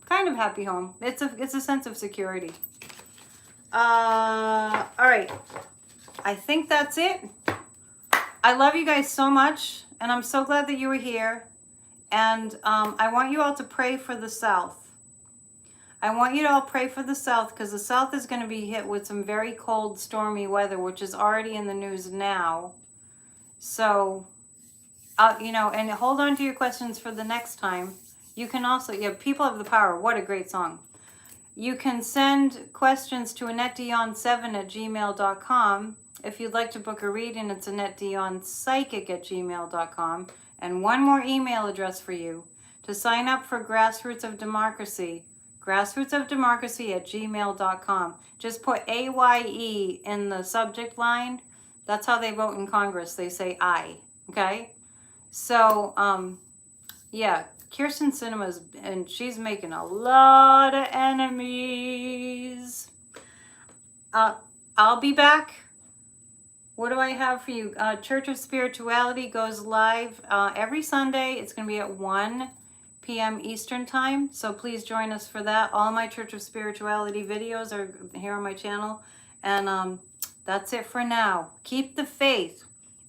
Kind of happy home. It's a sense of security. All right. I think that's it. I love you guys so much, and I'm so glad that you were here. And I want you all to pray for the South. I want you to all pray for the South, because the South is going to be hit with some very cold, stormy weather, which is already in the news now. So, and hold on to your questions for the next time. You can also, People Have the Power. What a great song. You can send questions to AnnetteDion7@gmail.com. If you'd like to book a reading, it's AnnetteDionPsychic@gmail.com. And one more email address for you to sign up for Grassroots of Democracy. Grassrootsofdemocracy@gmail.com. Just put AYE in the subject line. That's how they vote in Congress. They say I. Okay? So, Kirsten Sinema's, and she's making a lot of enemies. I'll be back. What do I have for you? Church of Spirituality goes live every Sunday. It's going to be at 1 p.m. Eastern time. So please join us for that. All my Church of Spirituality videos are here on my channel. And that's it for now. Keep the faith.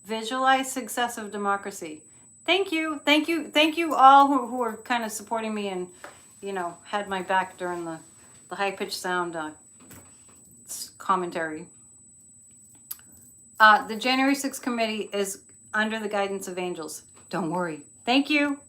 Visualize success of democracy. Thank you all who are kind of supporting me and, had my back during the high-pitched sound commentary. The January 6th committee is under the guidance of angels. Don't worry. Thank you.